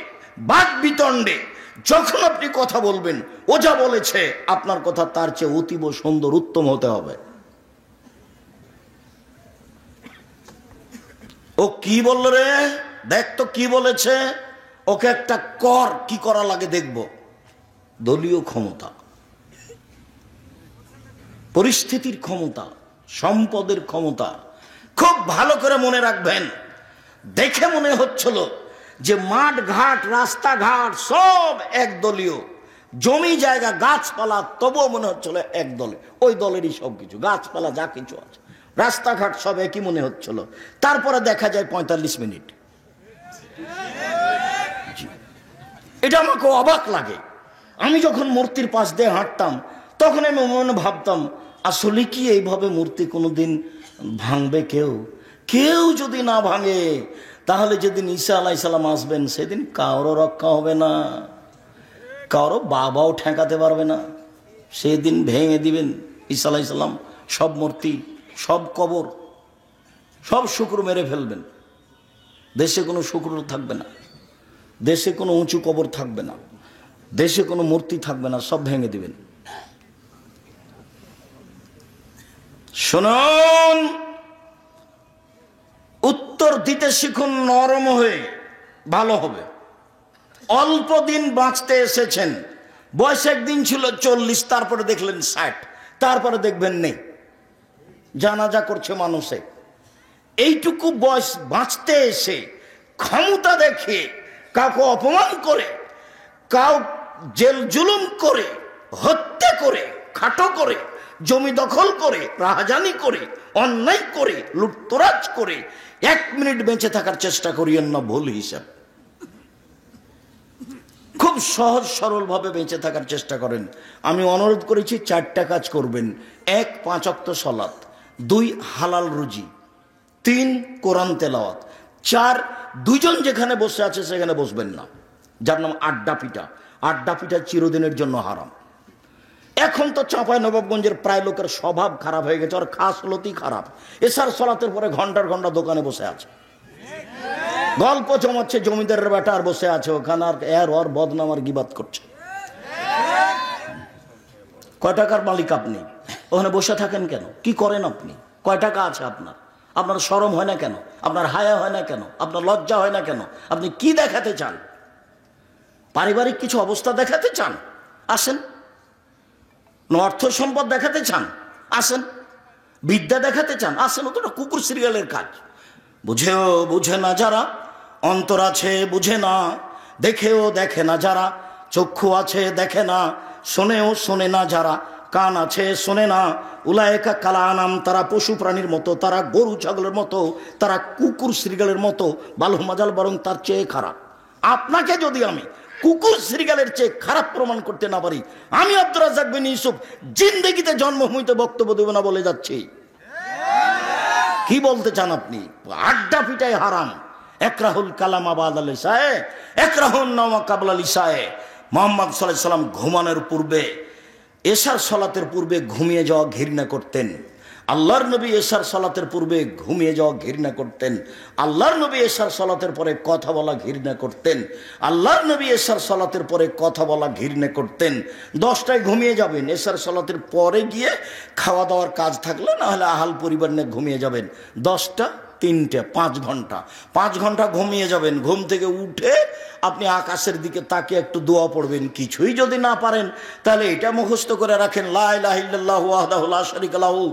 বাদ বিতণ্ডে যখন আপনি কথা বলবেন, ও যা বলেছে আপনার কথা তার চেয়ে অতীব সুন্দর, উত্তম হতে হবে। ও কি বলল রে, দেখ তো কি বলেছে, ওকে একটা কর, কি করা লাগে দেখব। দলীয় ক্ষমতা, পরিস্থিতির ক্ষমতা, সম্পদের ক্ষমতা, খুব ভালো করে মনে রাখবেন। দেখে মনে হচ্ছিল যে মাঠ ঘাট, রাস্তাঘাট সব একদলীয়, জমি জায়গা গাছপালা তবুও মনে হচ্ছিল এক দলে, ওই দলেরই সব কিছু, গাছপালা যা কিছু আছে, রাস্তাঘাট সব একই মনে হচ্ছিল। তারপরে দেখা যায় 45 মিনিট। এটা আমাকে অবাক লাগে আমি যখন মূর্তির পাশ দিয়ে হাঁটতাম তখন আমি মনে ভাবতাম, আসলে কি এইভাবে মূর্তি কোনোদিন ভাঙবে কেউ? কেউ যদি না ভাঙে তাহলে যেদিন ঈসা আলাইহিসসালাম আসবেন সেদিন কারো রক্ষা হবে না, কারো বাবাও ঠেকাতে পারবে না। সেদিন ভেঙে দিবেন ঈসা আলাইহিসসালাম সব মূর্তি, সব কবর, সব শুকর মেরে ফেলবেন। দেশে কোনো শুকর থাকবে না, দেশে কোনো উঁচু কবর থাকবে না, দেশে কোনো মূর্তি থাকবে না, সব ভেঙে দিবেন। শুনুন, উত্তর দিতে শিখুন নরম হয়ে, ভালো হবে। অল্প দিন বাঁচতে এসেছেন, বয়স একদিন ছিল 40, তারপরে দেখলেন 60, তারপরে দেখবেন নেই, জানাজা করছে মানুষে। এইটুকু বয়স বাঁচতে এসে ক্ষমতা দেখে কাউকে অপমান করে, কাউ জেল জুলুম করে, হত্যা করে, খাটো করে, জমি দখল করে, রাহাজানি করে, অন্যায় করে, লুটতরাজ করে 1 মিনিট বেঁচে থাকার চেষ্টা করিয়েন না, ভুল হিসাব। খুব সহজ সরল ভাবে বেঁচে থাকার চেষ্টা করেন। আমি অনুরোধ করেছি 4টা কাজ করবেন। 1, 5 ওয়াক্ত সালাত, 2, হালাল রুজি, 3, কোরআন তেলাওয়াত, 4, দুজন যেখানে বসে আছে সেখানে বসবেন না, যার নাম আড্ডা পিটা। আড্ডা পিটা চিরদিনের জন্য হারাম। এখন তো চাঁপাইনবাবগঞ্জের প্রায় লোকের স্বভাব খারাপ হয়ে গেছে, আর খাস লতি খারাপ। এশার সালাতের পরে ঘন্টার ঘন্টা দোকানে বসে আছে, গল্প জমাচ্ছে, জমিদারের বেটা আর বসে আছে ওখানে, আর এর ওর বদনাম আর গিবাত করছে। কয় টাকার মালিক আপনি? ওখানে বসে থাকেন কেন? কি করেন আপনি? কয় টাকা আছে আপনার? আপনার শরম হয় না কেন? আপনার হায়া হয় না কেন? আপনার লজ্জা হয় না কেন? আপনি কি দেখাতে চান? পারিবারিক কিছু অবস্থা দেখাতে চান? আসেন। অর্থ সম্পদ দেখাতে চান? আসেন। বিদ্যা দেখাতে চান? আসেন। ও তো কুকুর সিরিয়ালের কাজ। বুঝেও বুঝে না যারা, অন্তর আছে বুঝে না, দেখেও দেখে না যারা, চক্ষু আছে দেখে না, শোনেও শোনে না যারা, কান আছে শোনে না, উলায়েকা কালানাম, তারা পশু প্রাণীর মতো, তারা গরু ছাগলের মতো, তারা কুকুর শ্রীগালের মতো, বালু মাজাল বরং তার চেয়ে খারাপ। আপনাকে যদি আমি কুকুর শ্রীগালের চেয়ে খারাপ প্রমাণ করতে না পারি, আমি আব্দুর রাজ্জাক বিন ইউসুফ জিন্দেগিতে জন্মভূমিতে বক্তব্য দেব না বলে যাচ্ছি। কি বলতে চান আপনি? আড্ডা পিটাই হারাম। একরাহুল কালাম আবাদ আল ইসায়ে, একরাহুন নামা কাবলা লিসায়ে। মুহাম্মদ সাল্লাল্লাহু আলাইহি সাল্লাম ঘুমানোর পূর্বে, এশার সালাতের পূর্বে ঘুমিয়ে যাওয়া ঘৃণা করতেন। আল্লাহর নবী এশার সালাতের পূর্বে ঘুমিয়ে যাওয়া ঘৃণা করতেন। আল্লাহর নবী এশার সালাতের পরে কথা বলা ঘৃণা করতেন। আল্লাহর নবী এশার সালাতের পরে কথা বলা ঘৃণা করতেন। 10টায় ঘুমিয়ে যাবেন, এশার সালাতের পরে গিয়ে খাওয়া দাওয়ার কাজ থাকলে না হলে আহাল পরিবার নিয়ে ঘুমিয়ে যাবেন। 10টা, 3টে, 5 ঘন্টা, 5 ঘন্টা ঘুমিয়ে যাবেন। ঘুম থেকে উঠে আপনি আকাশের দিকে তাকিয়ে একটু দোয়া পড়বেন। কিছুই যদি না পারেন তাহলে এটা মুখস্থ করে রাখেন, লা ইলাহা ইল্লাল্লাহু ওয়াহদাহু লা শারীকা লাহু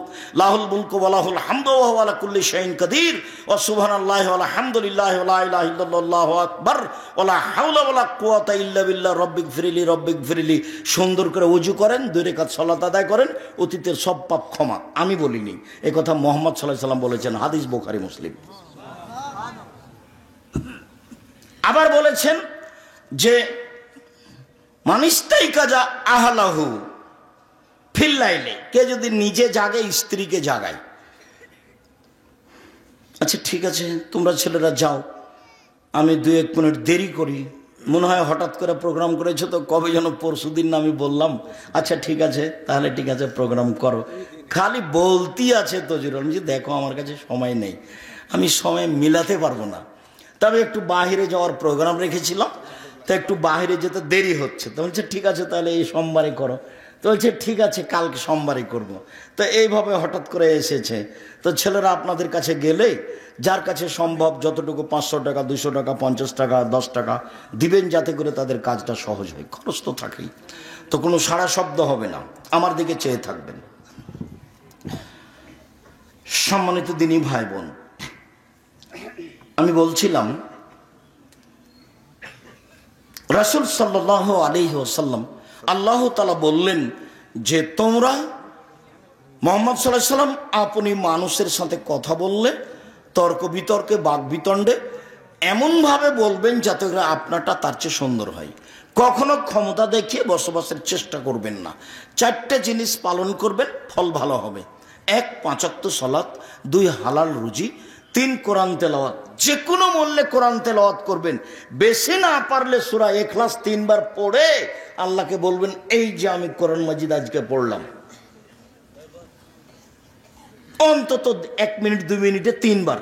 লাহুল মুলকু ওয়া লাহুল হামদু ওয়া হুয়া আলা কুল্লি শাইইন কাদির ওয়া সুবহানাল্লাহি ওয়া আলহামদুলিল্লাহি ওয়া লা ইলাহা ইল্লাল্লাহু আকবার ওয়া লা হাওলা ওয়া লা কুওয়াতা ইল্লা বিল্লাহ রব্বিগফিরলি রব্বিগফিরলি। সুন্দর করে ওযু করেন, 2 রাকাত সালাত আদায় করেন, অতীতের সব পাপ ক্ষমা। আমি বলিনি, এই কথা মুহাম্মদ সাল্লাল্লাহু আলাইহি সাল্লাম বলেছেন, হাদিস বুখারী মুসলিম। আবার বলেছেন যে মানিস্তাই কাজা আহলাহু ফিল্লাইলে, কে যদি নিজে জাগে স্ত্রীকে জাগায়। আচ্ছা ঠিক আছে, তোমরা ছেলেরা যাও, আমি 2-1 মিনিট দেরি করি, মনে হয় হঠাৎ করে প্রোগ্রাম করেছো তো, কবে যেন পরশুদিন না আমি বললাম। আচ্ছা ঠিক আছে, তাহলে ঠিক আছে প্রোগ্রাম করো। খালি বলতি আছে তজিরুল, যে দেখো আমার কাছে সময় নেই, আমি সময় মিলাতে পারবো না, তবে একটু বাহিরে যাওয়ার প্রোগ্রাম রেখেছিলাম, তো একটু বাহিরে যেতে দেরি হচ্ছে। তো বলছে ঠিক আছে তাহলে এই সোমবারে করো। তো বলছে ঠিক আছে কালকে সোমবারে করব। তো এইভাবে হঠাৎ করে এসেছে। তো ছেলেরা আপনাদের কাছে গেলে যার কাছে সম্ভব যতটুকু 500 টাকা, 200 টাকা, 50 টাকা, 10 টাকা দিবেন, যাতে করে তাদের কাজটা সহজ হয়। খরচ তো থাকেই, তো কোনো সাড়া শব্দ হবে না, আমার দিকে চেয়ে থাকবেন। সম্মানিত দিনী ভাই বোন, আমি বলছিলাম রাসূল সাল্লাল্লাহু আলাইহি ওয়াসাল্লাম, আল্লাহ তাআলা বললেন যে তোমরা মুহাম্মদ সাল্লাল্লাহু আলাইহি সাল্লাম আপনি মানুষের সাথে কথা বললে তর্ক বিতর্কে বাক বিতণ্ডে এমনভাবে বলবেন যাতে করে আপনারটা তার চেয়ে সুন্দর হয়। কখনো ক্ষমতা দেখিয়ে বসবাসের চেষ্টা করবেন না। 4টে জিনিস পালন করবেন, ফল ভালো হবে। 1 5 ওয়াক্ত সালাত, 2 হালাল রুজি, 3 কোরআন তেলাওয়াত। যে কোনো মূল্যে কোরআন তেলাওয়াত করবেন। বেশি না পারলে সূরা ইখলাস 3 বার পড়ে আল্লাহকে বলবেন, এই যে আমি কোরআন মাজিদ আজকে পড়লাম। অন্তত 1 মিনিট 2 মিনিটে 3 বার।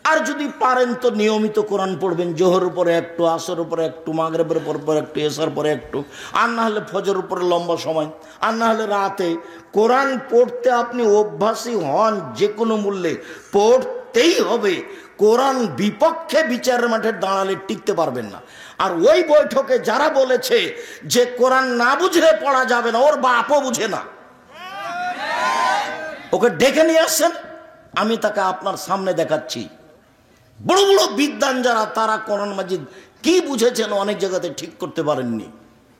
আর যদি পারেন তো নিয়মিত কোরআন পড়বেন, জোহর উপরে একটু, আসর উপরে একটু, মাগরিবের পর একটু, এশার পরে একটু, আর না হলে ফজর উপরে লম্বা সময়, আর না হলে রাতে। কোরআন পড়তে আপনি অভ্যাসী হন, যে কোনো মূল্যে পড়তেই হবে। কোরআন বিপক্ষে বিচারের মাঠে দাঁড়ালে টিকতে পারবেন না। আর ওই বৈঠকে যারা বলেছে যে কোরআন না বুঝলে পড়া যাবে না, ওর বাপও বুঝে না। ওকে ডেকে নিয়ে আসছেন, আমি তাকে আপনার সামনে দেখাচ্ছি। বড় বড় বিদ্বান যারা, তারা কোরআন মাজিদ কি বুঝেছেন অনেক জায়গাতে ঠিক করতে পারেননি,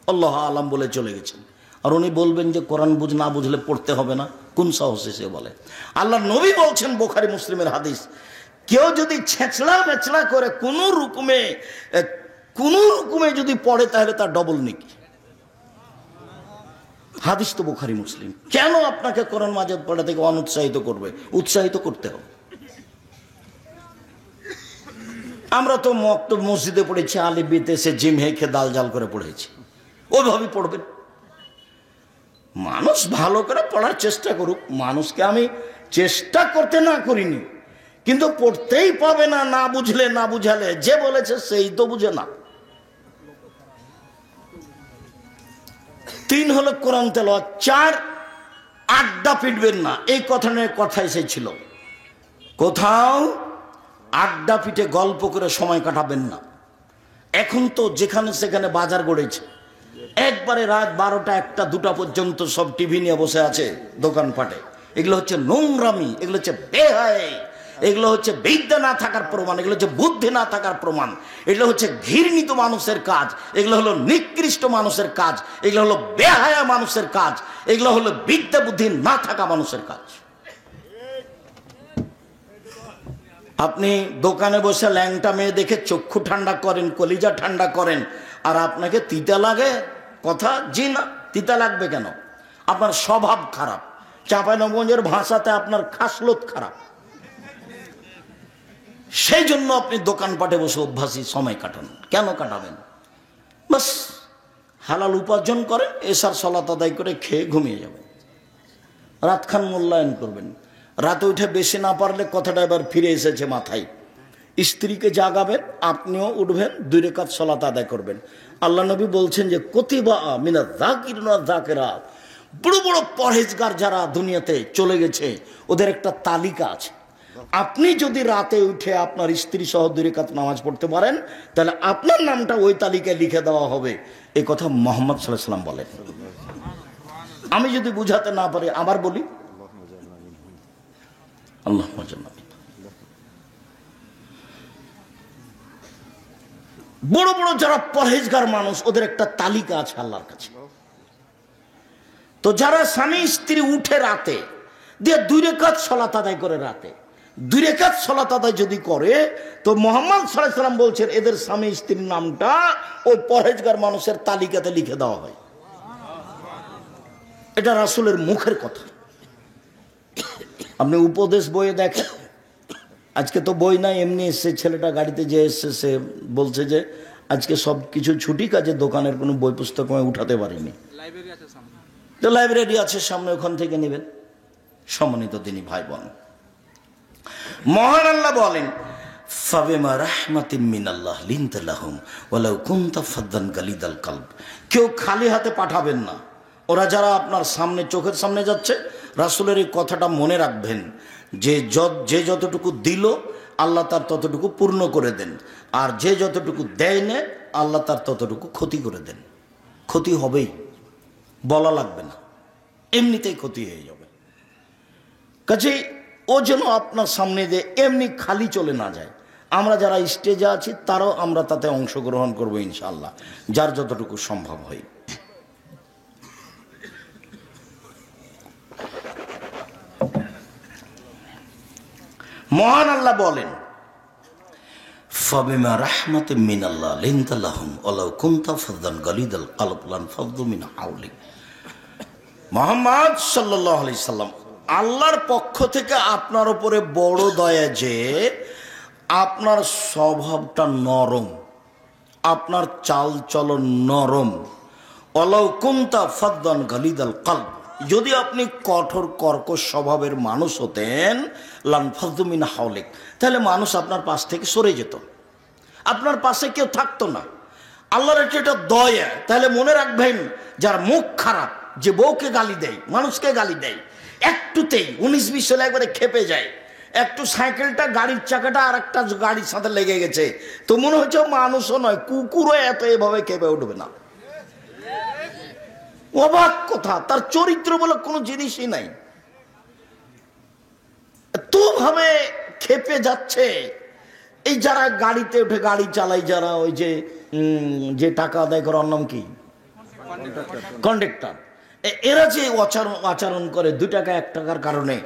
আল্লাহ আলাম বলে চলে গেছেন। আর উনি বলবেন যে কোরআন না বুঝলে পড়তে হবে না? কোন সাহসে সে বলে? আল্লাহ নবী বলছেন, বুখারী মুসলিমের হাদিস, কেউ যদি ছেঁচড়া বেচড়া করে কোনো রকমে যদি পড়ে তাহলে তার ডবল নেকি। হাদিস তো বুখারী মুসলিম। কেন আপনাকে কোরআন মাজিদ পড়া থেকে অনুৎসাহিত করবে? উৎসাহিত করতে হবে। আমরা তো মসজিদে পড়েছি, আলিবিতে সে জিম হেঁকে দাল জাল করে পড়েছি, ওইভাবে পড়বেন। মানুষ ভালো করে পড়ার চেষ্টা করুক, মানুষকে আমি চেষ্টা করতে না করিনি, কিন্তু পড়তেই পাবে না, না বুঝলে না বুঝালে। যে বলেছে সেই তো বুঝে না। 3 হলো কোরআন তেলাওয়াত। 4 আড্ডা পিটবেন না। এই কথা নিয়ে কথা এসেছিল, কোথাও আড্ডা পিটে গল্প করে সময় কাটাবেন না। এখন তো যেখানে সেখানে বাজার গড়েছে, একবারে রাত 12টা 1টা 2টা পর্যন্ত সব টিভি নিয়ে বসে আছে দোকানপাটে। এগুলো হচ্ছে নোংরামি, এগুলো হচ্ছে বেহায়, এগুলো হচ্ছে বিদ্যা না থাকার প্রমাণ, এগুলো হচ্ছে বুদ্ধি না থাকার প্রমাণ, এগুলো হচ্ছে ঘৃণিত মানুষের কাজ, এগুলো হলো নিকৃষ্ট মানুষের কাজ, এগুলো হলো বেহায়া মানুষের কাজ, এগুলো হলো বিদ্যা বুদ্ধি না থাকা মানুষের কাজ। আপনি দোকানে বসে ল্যাংটা মেয়ে দেখে চক্ষু ঠান্ডা করেন, কলিজা ঠান্ডা করেন, আর আপনাকে তিতা লাগে কথা? জি না, তিতা লাগবে কেন? আপনার স্বভাব খারাপ। চাঁপাইনবাবগঞ্জের ভাষাতে আপনার খাসলত খারাপ। সেই জন্য আপনি দোকানপাটে বসে অভ্যাসী সময় কাটান। কেন কাটাবেন? বাস হালাল উপার্জন করেন, এশার সালাত আদায় করে খেয়ে ঘুমিয়ে যাবেন, রাতখান মূল্যায়ন করবেন। রাতে উঠে বেশি না পারলে কথাটা এবার ফিরে এসেছে মাথায়, স্ত্রীকে জাগাবেন, আপনিও উঠবেন, 2 রাকাত সালাত আদায় করবেন। আল্লাহ নবী বলছেন যে কুতিবা মিনাজ যাকিরিনা যাকিরাত, বড় বড় পরহেজগার যারা দুনিয়াতে চলে গেছে, ওদের একটা তালিকা আছে। আপনি যদি রাতে উঠে আপনার স্ত্রী সহ 2 রাকাত নামাজ পড়তে পারেন, তাহলে আপনার নামটা ওই তালিকায় লিখে দেওয়া হবে। এই কথা মুহাম্মদ সাল্লাল্লাহু আলাইহি ওয়াসাল্লাম বলেন। আমি যদি বুঝাতে না পারি আবার বলি, আল্লাহুম্মা জান্নাত। বড় বড় যারা পরহেজগার মানুষ, ওদের একটা তালিকা আছে আল্লাহর কাছে। তো যারা স্বামী স্ত্রী উঠে রাতে দিয়ে 2 রাকাত সালাত আদায় করে, রাতে 2 রাকাত সালাত আদায় যদি করে, তো মুহাম্মদ সাল্লাল্লাহু আলাইহি ওয়াসাল্লাম বলছেন এদের স্বামী স্ত্রীর নামটা ওই পরহেজগার মানুষের তালিকাতে লিখে দেওয়া হয়। এটা রাসূলের মুখের কথা। আপনি উপদেশ বইয়ে দেখেন, আজকে তো বই নাই, এমনি এসছে, ছেলেটা গাড়িতে যে এসছে সে বলছে যে আজকে সব কিছু ছুটি, কাজে দোকানের কোনো বই পুস্তক আমি উঠাতে পারিনি। তো লাইব্রেরি আছে সামনে, ওখান থেকে নেবেন। সম্মানিত দিনী ভাই বোন, মহান আল্লাহ বলেন, ফাবিমা রাহমাতিম মিনাল্লাহ লিনতা লাহুম ওয়ালাউ কুনতা ফাদ্দান গালিদাল কলব। কেউ খালি হাতে পাঠাবেন না। ওরা যারা আপনার সামনে, চোখের সামনে যাচ্ছে, রাসূলের এই কথাটা মনে রাখবেন যে যতটুকু দিল আল্লাহ তার ততটুকু পূর্ণ করে দেন, আর যে যতটুকু দেয় না আল্লাহ তার ততটুকু ক্ষতি করে দেন। ক্ষতি হবেই, বলা লাগবে না, এমনিতেই ক্ষতি হয়ে যাবে। কাজেই ও যেন আপনার সামনে দিয়ে এমনি খালি চলে না যায়। আমরা যারা স্টেজে আছি তারাও আমরা তাতে অংশগ্রহণ করবো ইনশাআল্লাহ, যার যতটুকু সম্ভব হয়। মহান আল্লাহ বলেন, ফাবিমা রাহমাতিম মিনাল্লাহ লিনতা লাহুম ওয়ালাউ কুনতা ফাযযান গালিদাল কলব লানফাযযু মিন হাওলিক। মুহাম্মদ সাল্লাল্লাহু আলাইহি সাল্লাম, আল্লাহর পক্ষ থেকে আপনার উপরে বড় দয়া যে আপনার স্বভাবটা নরম, আপনার চাল চলন নরম। ওয়ালাউ কুনতা ফাযযান গালিদাল কলব, যদি আপনি কঠোর কর্কশ স্বভাবের মানুষ হতেন, লানফাযযু মিন হাওলিক, তাহলে মানুষ আপনার পাশ থেকে সরে যেত, আপনার পাশে কেউ থাকতো না। আল্লাহর এটা দয়া। তাহলে মনে রাখবেন, যার মুখ খারাপ, যে বউকে গালি দেয়, মানুষকে গালি দেয়, একটুতেই 19-20 হলে একবারে খেপে যায়, একটু সাইকেলটা গাড়ির চাকাটা আর একটা গাড়ির সাথে লেগে গেছে তো মনে হচ্ছে মানুষও নয়, কুকুরও এত এভাবে খেপে উঠবে না। অবাক কথা, তার চরিত্র বলে কোনো জিনিসই নাই, তো ভাবে খেপে যাচ্ছে। এই যারা গাড়িতে উঠে গাড়ি চালায়, যারা ওই যে টাকা আদায় করার নাম কি, কন্ডাক্টর, এরা যে আচরণ করে 2 টাকা 1 টাকার কারণে,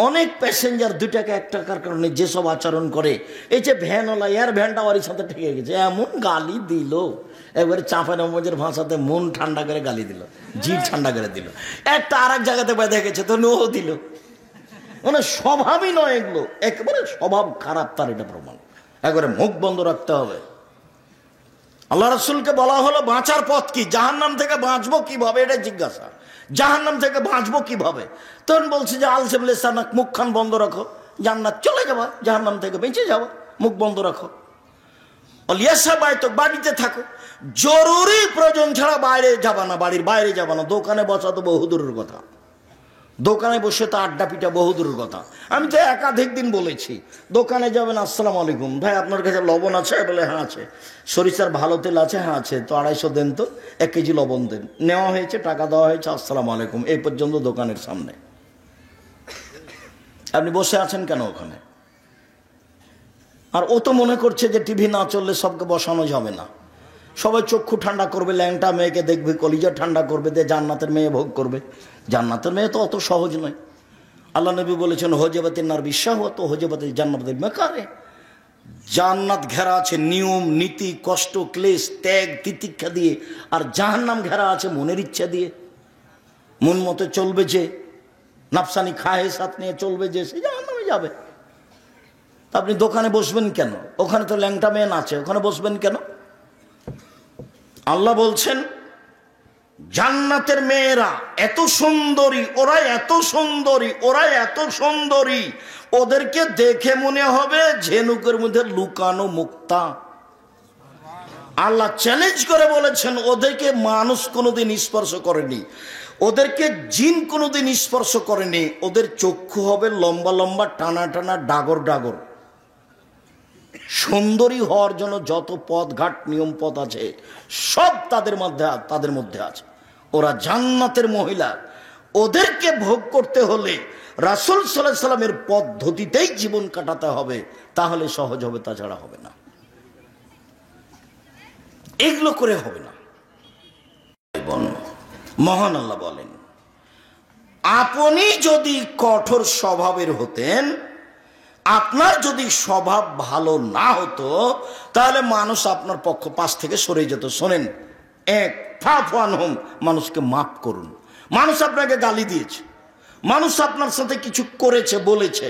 অনেক প্যাসেঞ্জার 2 টাকা 1 টাকার কারণে যেসব আচরণ করে, এই যে ভ্যানওয়ালা, এর ভ্যানটা ওরই সাথে ঠেকে গেছে, এমন গালি দিল, একবারে চাঁপানবাবুর ভাষাতে মন ঠান্ডা করে গালি দিল, জিভ ঠান্ডা করে দিল। একটা আর এক জায়গাতে বেঁধে গেছে তো নো দিল, মানে স্বভাবই নয় এগুলো, একেবারে স্বভাব খারাপ, তার এটা প্রমাণ। একবারে মুখ বন্ধ রাখতে হবে। আল্লাহ রাসূলকে বলা হলো বাঁচার পথ কি, জাহান্নাম থেকে বাঁচবো কিভাবে, এটা জিজ্ঞাসা, জাহান্নাম থেকে বাঁচবো কিভাবে। তখন বলছে যে আলসেবলে সানাক, মুখখান বন্ধ রাখো, জান্নাত চলে যাবা, জাহান্নাম থেকে বেঁচে যাবা, মুখ বন্ধ রাখো। অলিয়াসা বাইতো, বাড়িতে থাকো, জরুরি প্রয়োজন ছাড়া বাইরে যাবা না, বাড়ির বাইরে যাবা না। দোকানে বসা তো বহুদূরের কথা, দোকানে বসে তো আড্ডা পিটা বহুদূরের কথা। আমি তো একাধিক দিন বলেছি, দোকানে যাবেন, আসসালামু আলাইকুম ভাই, আপনার কাছে লবণ আছে? বলে হ্যাঁ আছে। সরিষার ভালো তেল আছে? হ্যাঁ আছে। তো 250 দেন, তো 1 কেজি লবণ দেন। নেওয়া হয়েছে, টাকা দেওয়া হয়েছে, আসসালামু আলাইকুম, এই পর্যন্ত দোকানের সামনে। আপনি বসে আছেন কেন ওখানে? আর ও তো মনে করছে যে টিভি না চললে সবকে বসানো যাবে না, সবাই চক্ষু ঠান্ডা করবে, ল্যাংটা মেয়েকে দেখবে, কলিজা ঠান্ডা করবে, দিয়ে জান্নাতের মেয়ে ভোগ করবে। জান্নাতের মেয়ে তো অত সহজ নয়। আল্লাহ নবী বলেছেন হজেবাতের নার বিশ্বাহ, তো হজেবাতের জান্নাতের মেকারে। জান্নাত ঘেরা আছে নিয়ম নীতি, কষ্ট ক্লেশ ত্যাগ তিতিক্ষা দিয়ে, আর জাহান্নাম ঘেরা আছে মনের ইচ্ছা দিয়ে। মন মতো চলবে যে, নাফসানি খায়ে সাথ নিয়ে চলবে যে, সে জাহান্নামে যাবে। আপনি দোকানে বসবেন কেন? ওখানে তো ল্যাংটা মেয়ে আছে, ওখানে বসবেন কেন? আল্লাহ বলছেন জান্নাতের মেয়েরা এত সুন্দরী, ওরা এত সুন্দরী, ওরা এত সুন্দরী, ওদেরকে দেখে মনে হবে ঝিনুকের মধ্যে লুকানো মুক্তা। আল্লাহ চ্যালেঞ্জ করে বলেছেন ওদেরকে মানুষ কোনোদিন স্পর্শ করেনি, ওদেরকে জিন কোনোদিন স্পর্শ করেনি। ওদের চক্ষু হবে লম্বা লম্বা, টানা টানা, ডাগর ডাগর। সুন্দরী হওয়ার জন্য যত পথ ঘাট নিয়ম পথ আছে সব তাদের মধ্যে আছে। ওরা জান্নাতের মহিলা। ওদেরকে ভোগ করতে হলে রাসূল সাল্লাল্লাহু আলাইহি সাল্লামের পদ্ধতিতেই জীবন কাটাতে হবে, তাহলে সহজ হবে, তাছাড়া হবে না। এগুলো করে হবে না। মহান আল্লাহ বলেন, আপনি যদি কঠোর স্বভাবের হতেন, আপনার যদি স্বভাব ভালো না হতো, তাহলে মানুষ আপনার পাশ থেকে সরে যেত। শোনেন, এক ফাফওয়ানহুম, মানুষকে মাফ করুন। মানুষ আপনাকে গালি দিয়েছে, মানুষ আপনার সাথে কিছু করেছে, বলেছে,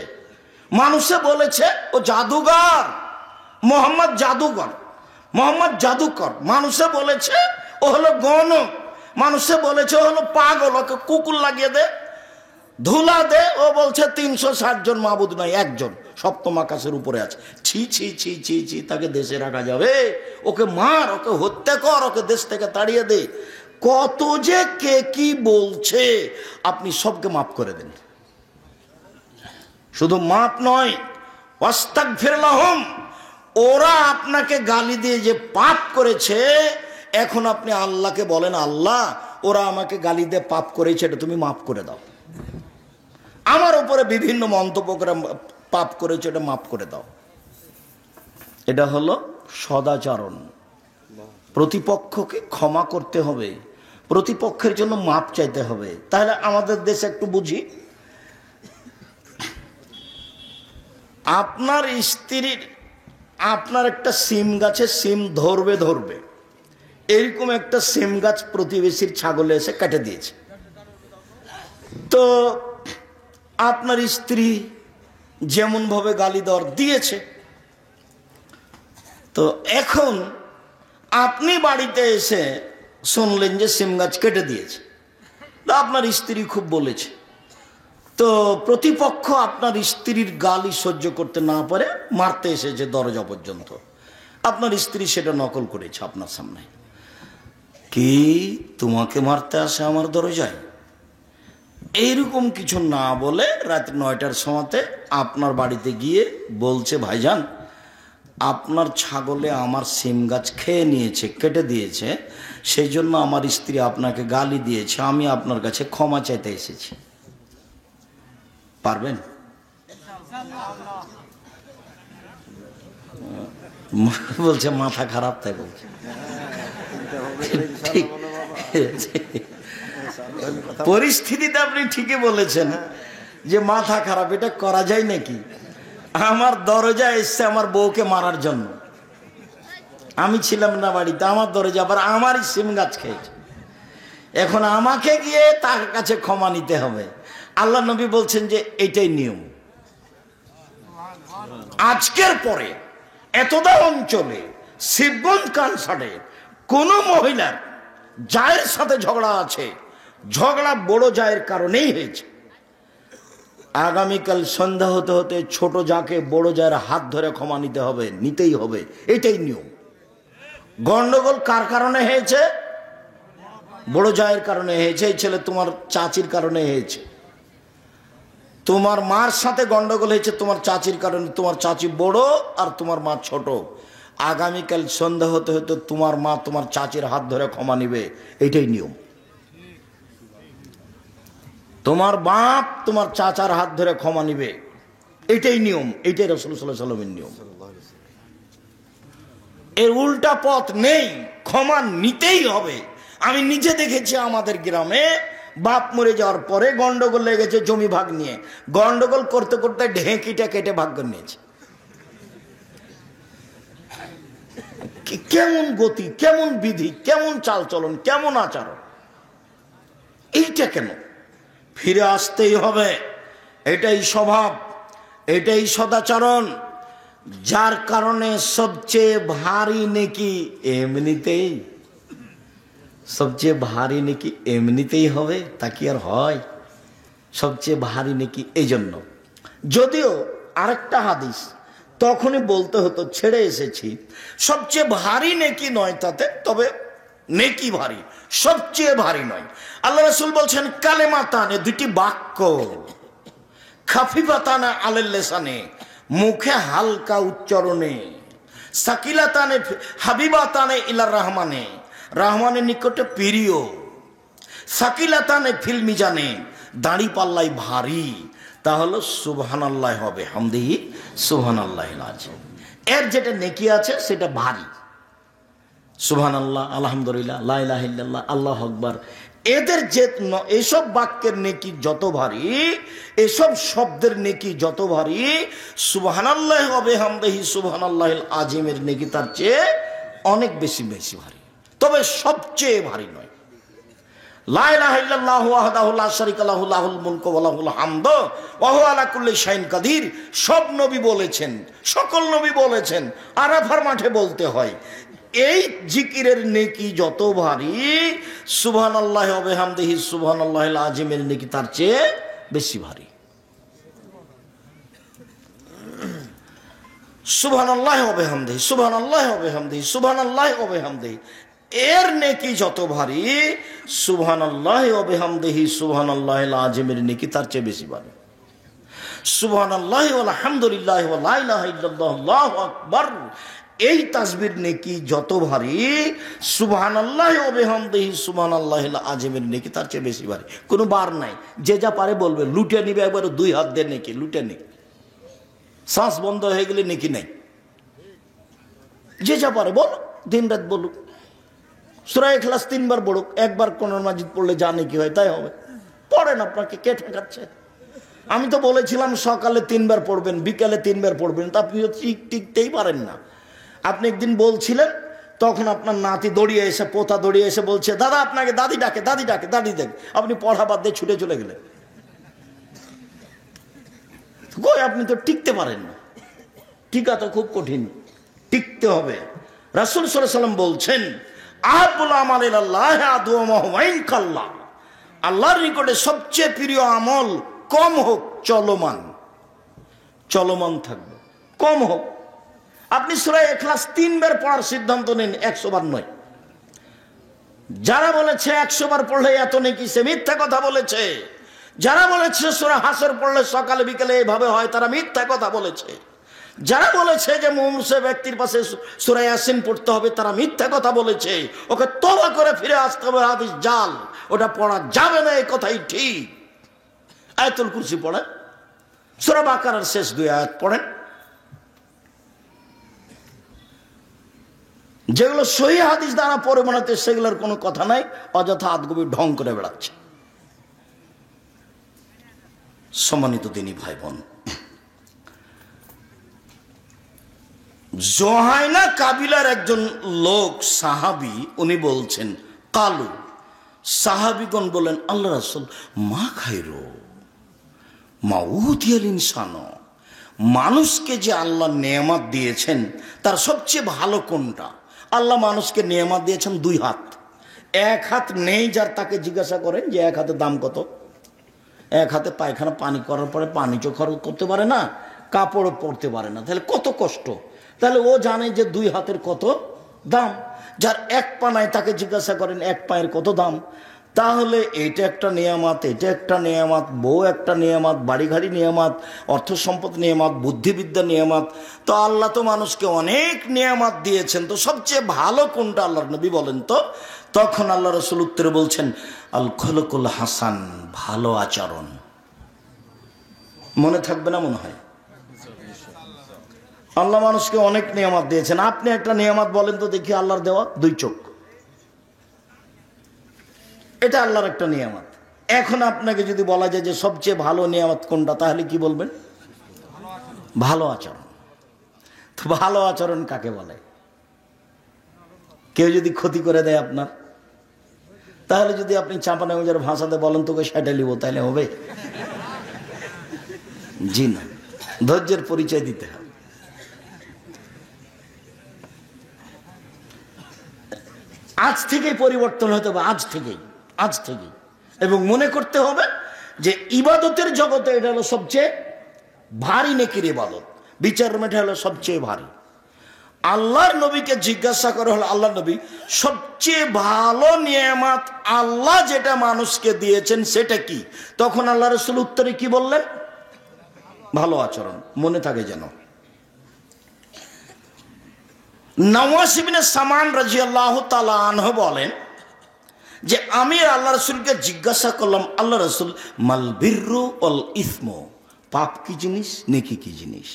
মানুষে বলেছে ও জাদুঘর, মোহাম্মদ জাদুঘর, মোহাম্মদ জাদুকর। মানুষে বলেছে ও হলো গণক, মানুষে বলেছে ও হলো পাগল, ওকে কুকুর লাগিয়ে দে, ধুলা দে। ও বলছে 360 জন মাবুদ নাই, একজন সপ্তম আকাশের উপরে আছে। ছি ছি ছি ছি ছি, তাকে দেশে রাখা যাবে? ওকে মার, ওকে হত্যা কর, ওকে দেশ থেকে তাড়িয়ে দে। কত যে কে কি বলছে, আপনি সবকে মাফ করে দেন। শুধু মাফ নয়, ওয়াস্তাগফির লাহুম, ওরা আপনাকে গালি দিয়ে যে পাপ করেছে, এখন আপনি আল্লাহকে বলেন, আল্লাহ ওরা আমাকে গালি দিয়ে পাপ করেছে, এটা তুমি মাফ করে দাও। আমার উপরে বিভিন্ন মন্তব্য করে পাপ করেছে, এটা মাফ করে দাও। এটা হলো সদাচরণ। প্রতিপক্ষকে ক্ষমা করতে হবে, প্রতিপক্ষের জন্য মাপ চাইতে হবে। তাহলে আমাদের দেশে একটু বুঝি, আপনার স্ত্রীর আপনার একটা সিম গাছে সিম ধরবে ধরবে, এরকম একটা সিম গাছ প্রতিবেশীর ছাগলে এসে কেটে দিয়েছে। তো আপনার স্ত্রী যেমন ভাবে গালি দর দিয়েছে, তো এখন আপনি বাড়িতে এসে শুনলেন যে সিম গাছ কেটে দিয়েছে, তো আপনার স্ত্রী খুব বলেছে, তো প্রতিপক্ষ আপনার স্ত্রীর গালি সহ্য করতে না পারে মারতে এসেছে দরজা পর্যন্ত। আপনার স্ত্রী সেটা নকল করেছে আপনার সামনে। কি তোমাকে মারতে আসে আমার দরজায়? এইরকম কিছু না বলে রাত 9টার সময়তে আপনার বাড়িতে গিয়ে বলছে, ভাইজান আপনার ছাগলে আমার সিম গাছ খেয়ে নিয়েছে, কেটে দিয়েছে, সেই জন্য আমার স্ত্রী আপনাকে গালি দিয়েছে, আমি আপনার কাছে ক্ষমা চাইতে এসেছি। পারবেন? বলছে মাথা খারাপ, তাই বলছে। পরিস্থিতিতে আপনি ঠিকই বলেছেন যে মাথা খারাপ, এটা করা যায় নাকি? আমার দরজা এসছে আমার বউকে মারার জন্য, আমি ছিলাম না বাড়িতে, আমার দরজা আবার আমারই সিম গাছ খেয়েছে, এখন আমাকে গিয়ে তার কাছে ক্ষমা নিতে হবে। আল্লাহ নবী বলছেন যে এটাই নিয়ম। আজকের পরে এতদা অঞ্চলে শিবগঞ্জ কানসারে কোন মহিলার জায়ের সাথে ঝগড়া আছে, ঝগড়া বড় জায়ের কারণেই হয়েছে, আগামীকাল সন্ধ্যা হতে হতে ছোট যাকে বড় জায়ের হাত ধরে ক্ষমা নিতে হবে, নিতেই হবে, এটাই নিয়ম। গন্ডগোল কার কারণে হয়েছে? বড় জায়ের কারণে হয়েছে। এই ছেলে তোমার চাচির কারণে হয়েছে, তোমার মার সাথে গন্ডগোল হয়েছে তোমার চাচির কারণে, তোমার চাচি বড় আর তোমার মা ছোট। আগামীকাল সন্ধ্যা হতে হতে তোমার মা তোমার চাচির হাত ধরে ক্ষমা নিবে, এটাই নিয়ম। তোমার বাপ তোমার চাচার হাত ধরে ক্ষমা নিবে, এটাই নিয়ম, এটাই রাসূল সাল্লাল্লাহু আলাইহি ওয়াসাল্লামের নিয়ম। এর উল্টা পথ নেই, ক্ষমা নিতেই হবে। আমি নিজে দেখেছি আমাদের গ্রামে বাপ মরে যাওয়ার পরে গন্ডগোল লেগেছে জমি ভাগ নিয়ে, গন্ডগোল করতে করতে ঢেঁকিটা কেটে ভাগ করে নিয়েছে। কেমন গতি, কেমন বিধি, কেমন চালচলন, কেমন আচরণ, এইটা কেন? ফিরে আসতেই হবে, এটাই স্বভাব, এটাই সদাচরণ, যার কারণে সবচেয়ে ভারী নেকি এমনিতেই, সবচেয়ে ভারী নেকি এমনিতেই হবে, তা কি আর হয়? সবচেয়ে ভারী নেকি এই জন্য। যদিও আরেকটা হাদিস তখনই বলতে হতো, ছেড়ে এসেছি, সবচেয়ে ভারী নেকি নয় তাতে, তবে নেকি ভারী, সবচেয়ে ভারী নয়। আল্লাহ রাসূল বলছেন কালেমাতানে, দুটি বাক্য, খাফিফাতানা আলাল লিসানে, মুখে হালকা উচ্চারণে, সাকিলাতানে হাবিবাতানে ইলার রহমানে, রহমানের নিকটে প্রিয়, সাকিলাতানে ফিল মিজানে, দাড়ি পাল্লাই ভারী, তা হলো সুবহানাল্লাহ হবে হামদিহি সুবহানাল্লাহিল আযীম। এর যেটা নেকি আছে সেটা ভারী, সুবহানাল্লাহ, আলহামদুলিল্লাহ, লা ইলাহা ইল্লাল্লাহ, আল্লাহু আকবার, এদের যে এসব বাক্যের নেকি যত ভারী, এসব শব্দের নেকি যত ভারী, সুবহানাল্লাহ হবে হামদিহি সুবহানাল্লাহিল আযীমের নেকি তার চেয়ে অনেক বেশি বেশি ভারী, তবে সবচেয়ে ভারী নয়। লা ইলাহা ইল্লাল্লাহু ওয়াহদাহু লা শারীকা লাহু লাহুল মুলকু ওয়া লাহুল হামদু ওয়া হুয়া আলা কুল্লি শাইইন কাদির। সব নবী বলেছেন, সকল নবী বলেছেন, আরাফার মাঠে বলতে হয়। এই জিকিরের নেকি যত ভারী, সুবহানাল্লাহি ওয়া বিহামদিহি সুবহানাল্লাহিল আযীমের নেকি তার চেয়ে বেশি ভারী। সুবহানাল্লাহি ওয়া বিহামদিহি সুবহানাল্লাহি ওয়া বিহামদিহি সুবহানাল্লাহি ওয়া বিহামদিহি, এর নেকি যত ভারী, সুবহানাল্লাহি ওয়া বিহামদিহি সুবহানাল্লাহিল আযীমের নেকি তার চেয়ে বেশি ভারী। সুবহানাল্লাহি ওয়া আলহামদুলিল্লাহি ওয়া লা ইলাহা ইল্লাল্লাহু আল্লাহু আকবার, এই তাসবির নেকি যত ভারী, সুবহানাল্লাহি ওয়া বিহামদিহি সুবহানাল্লাহিল আযীমের নেকি তার চেয়ে বেশি ভারী। কোনো বার নাই, যে যা পারে বলবে, লুটে নিবে একবারে, দুই হাত দিয়ে নেকি লুটে নেই, শ্বাস বন্ধ হয়ে গেলে নেকি নেই, যে যা পারে বল, দিন রাত বলুক, সূরা ইখলাস 3 বার পড়ুক, একবার কোরআন মাজিদ পড়লে জানে কি হয় তাই হবে। পড়েন, আপনাকে কে ঠেকাচ্ছে? আমি তো বলেছিলাম সকালে 3 বার পড়বেন, বিকালে 3 বার পড়বেন, তা আপনি টিকতেই পারেন না। আপনি একদিন বলছিলেন, তখন আপনার নাতি দৌড়িয়ে এসে, পোতা দৌড়িয়ে এসে বলছে, দাদা আপনাকে দাদি ডাকে, দাদি ডাকে, দাদি দেখ। আপনি পড়া বাদ দিয়ে ছুটে চলে গেলেন। কই, আপনি তো টিকতে পারেন না। টিকা তো খুব কঠিন, টিকতে হবে। রাসূল সাল্লাল্লাহু আলাইহি ওয়াসাল্লাম বলছেন, আহাব্বুল আমাল ইলাল্লাহি আদওয়ামুহু ওয়া ইন কাল্লা, আল্লাহর নিকটে সবচেয়ে প্রিয় আমল কম হোক, চলমান, চলমান থাকবে, কম হোক। আপনি সূরা ইখলাস 3 বার পড়ার সিদ্ধান্ত নিন, 100 বার নয়। যারা বলেছে 100 বার পড়লে এত নেকি, সে মিথ্যা কথা বলেছে। যারা বলেছে সূরা হাসর পড়লে সকালে বিকেলে এইভাবে হয়, তারা মিথ্যা কথা বলেছে। যারা বলেছে যে মুমূর্ষু ব্যক্তির পাশে সূরা ইয়াসিন পড়তে হবে, তারা মিথ্যা কথা বলেছে। ওকে তওবা করে ফিরে আসতে হবে, হাদিস জাল, ওটা পড়া যাবে না, এই কথাই ঠিক। আয়াতুল কুরসি পড়েন, সূরা বাকারার শেষ 2 আয়াত পড়েন। যেগুলো সহিহ হাদিস দ্বারা পড়ে বানাতে, সেগুলোর কোনো কথা নাই, অযথা আদগবি ঢং করে বেড়াচ্ছে। সম্মানিত দিনী ভাই বোন, জোহাইনা কাবিলার একজন লোক সাহাবী, উনি বলছেন, কালু, সাহাবীগণ বলেন, আল্লাহ রাসূল, মা খায়রু মা উতিয়াল ইনসানো, মানুষকে যে আল্লাহ নেয়ামত দিয়েছেন তার সবচেয়ে ভালো কোনটা? আল্লাহ মানুষকে নেয়ামত দিয়েছেন 2 হাত। 1 হাত নেই যার, তাকে জিজ্ঞাসা করেন যে 1 হাতের দাম কত? 1 হাতে পায়খানা পানি করার পরে পানি খরচ করতে পারে না, কাপড়ও পরতে পারে না, তাহলে কত কষ্ট। তাহলে ও জানে যে 2 হাতের কত দাম। যার 1 পা নাই তাকে জিজ্ঞাসা করেন 1 পায়ের কত দাম। তাহলে এটা একটা নিয়ামত, এটা একটা নিয়ামত, বউ একটা নিয়ামত, বাড়ি গাড়ি নিয়ামত, অর্থ সম্পদ নিয়ামত, বুদ্ধিবিদ্যা নিয়ামত। তো আল্লাহ তো মানুষকে অনেক নিয়ামত দিয়েছেন, তো সবচেয়ে ভালো কোনটা আল্লাহর নবী বলেন তো? তখন আল্লাহ রাসূল উত্তরে বলছেন, আল খুলুকুল হাসান, ভালো আচরণ। মনে থাকবে না মনে হয়? আল্লাহ মানুষকে অনেক নিয়ামত দিয়েছেন। আপনি একটা নিয়ামত বলেন তো দেখি, আল্লাহর দেওয়া 2 চোখ, এটা আল্লাহর একটা নিয়ামত। এখন আপনাকে যদি বলা যায় যে সবচেয়ে ভালো নিয়ামত কোনটা, তাহলে কি বলবেন? ভালো আচরণ। তো ভালো আচরণ কাকে বলে? কেউ যদি ক্ষতি করে দেয় আপনার, তাহলে যদি আপনি চাঁপানেগঞ্জের ভাষাতে বলেন তোকে সেটা নিব, তাহলে হবে? জি না, ধৈর্যের পরিচয় দিতে হবে। আজ থেকেই পরিবর্তন হতে হবে, আজ থেকেই, আজ থেকেই। এবং মনে করতে হবে যে ইবাদতের জগতে এটা হলো সবচেয়ে ভারী নেকির ইবাদত, বিচার মেঠা হলো সবচেয়ে ভারী। আল্লাহর নবীকে জিজ্ঞাসা করা হলো, আল্লাহ নবী, সবচেয়ে ভালো নিয়ামত আল্লাহ যেটা মানুষকে দিয়েছেন সেটা কি? তখন আল্লাহ রাসূল উত্তরে কি বললেন? ভালো আচরণ। মনে থাকে যেন। নওয়াস ইবনে সামান রাদিয়াল্লাহু তাআলা আনহু বলেন যে আমি আল্লাহ রাসূলকে জিজ্ঞাসা করলাম, আল্লাহ রাসূল, মাল বিররু ওয়াল ইসমু, পাপ কি জিনিস, নেকি কি জিনিস?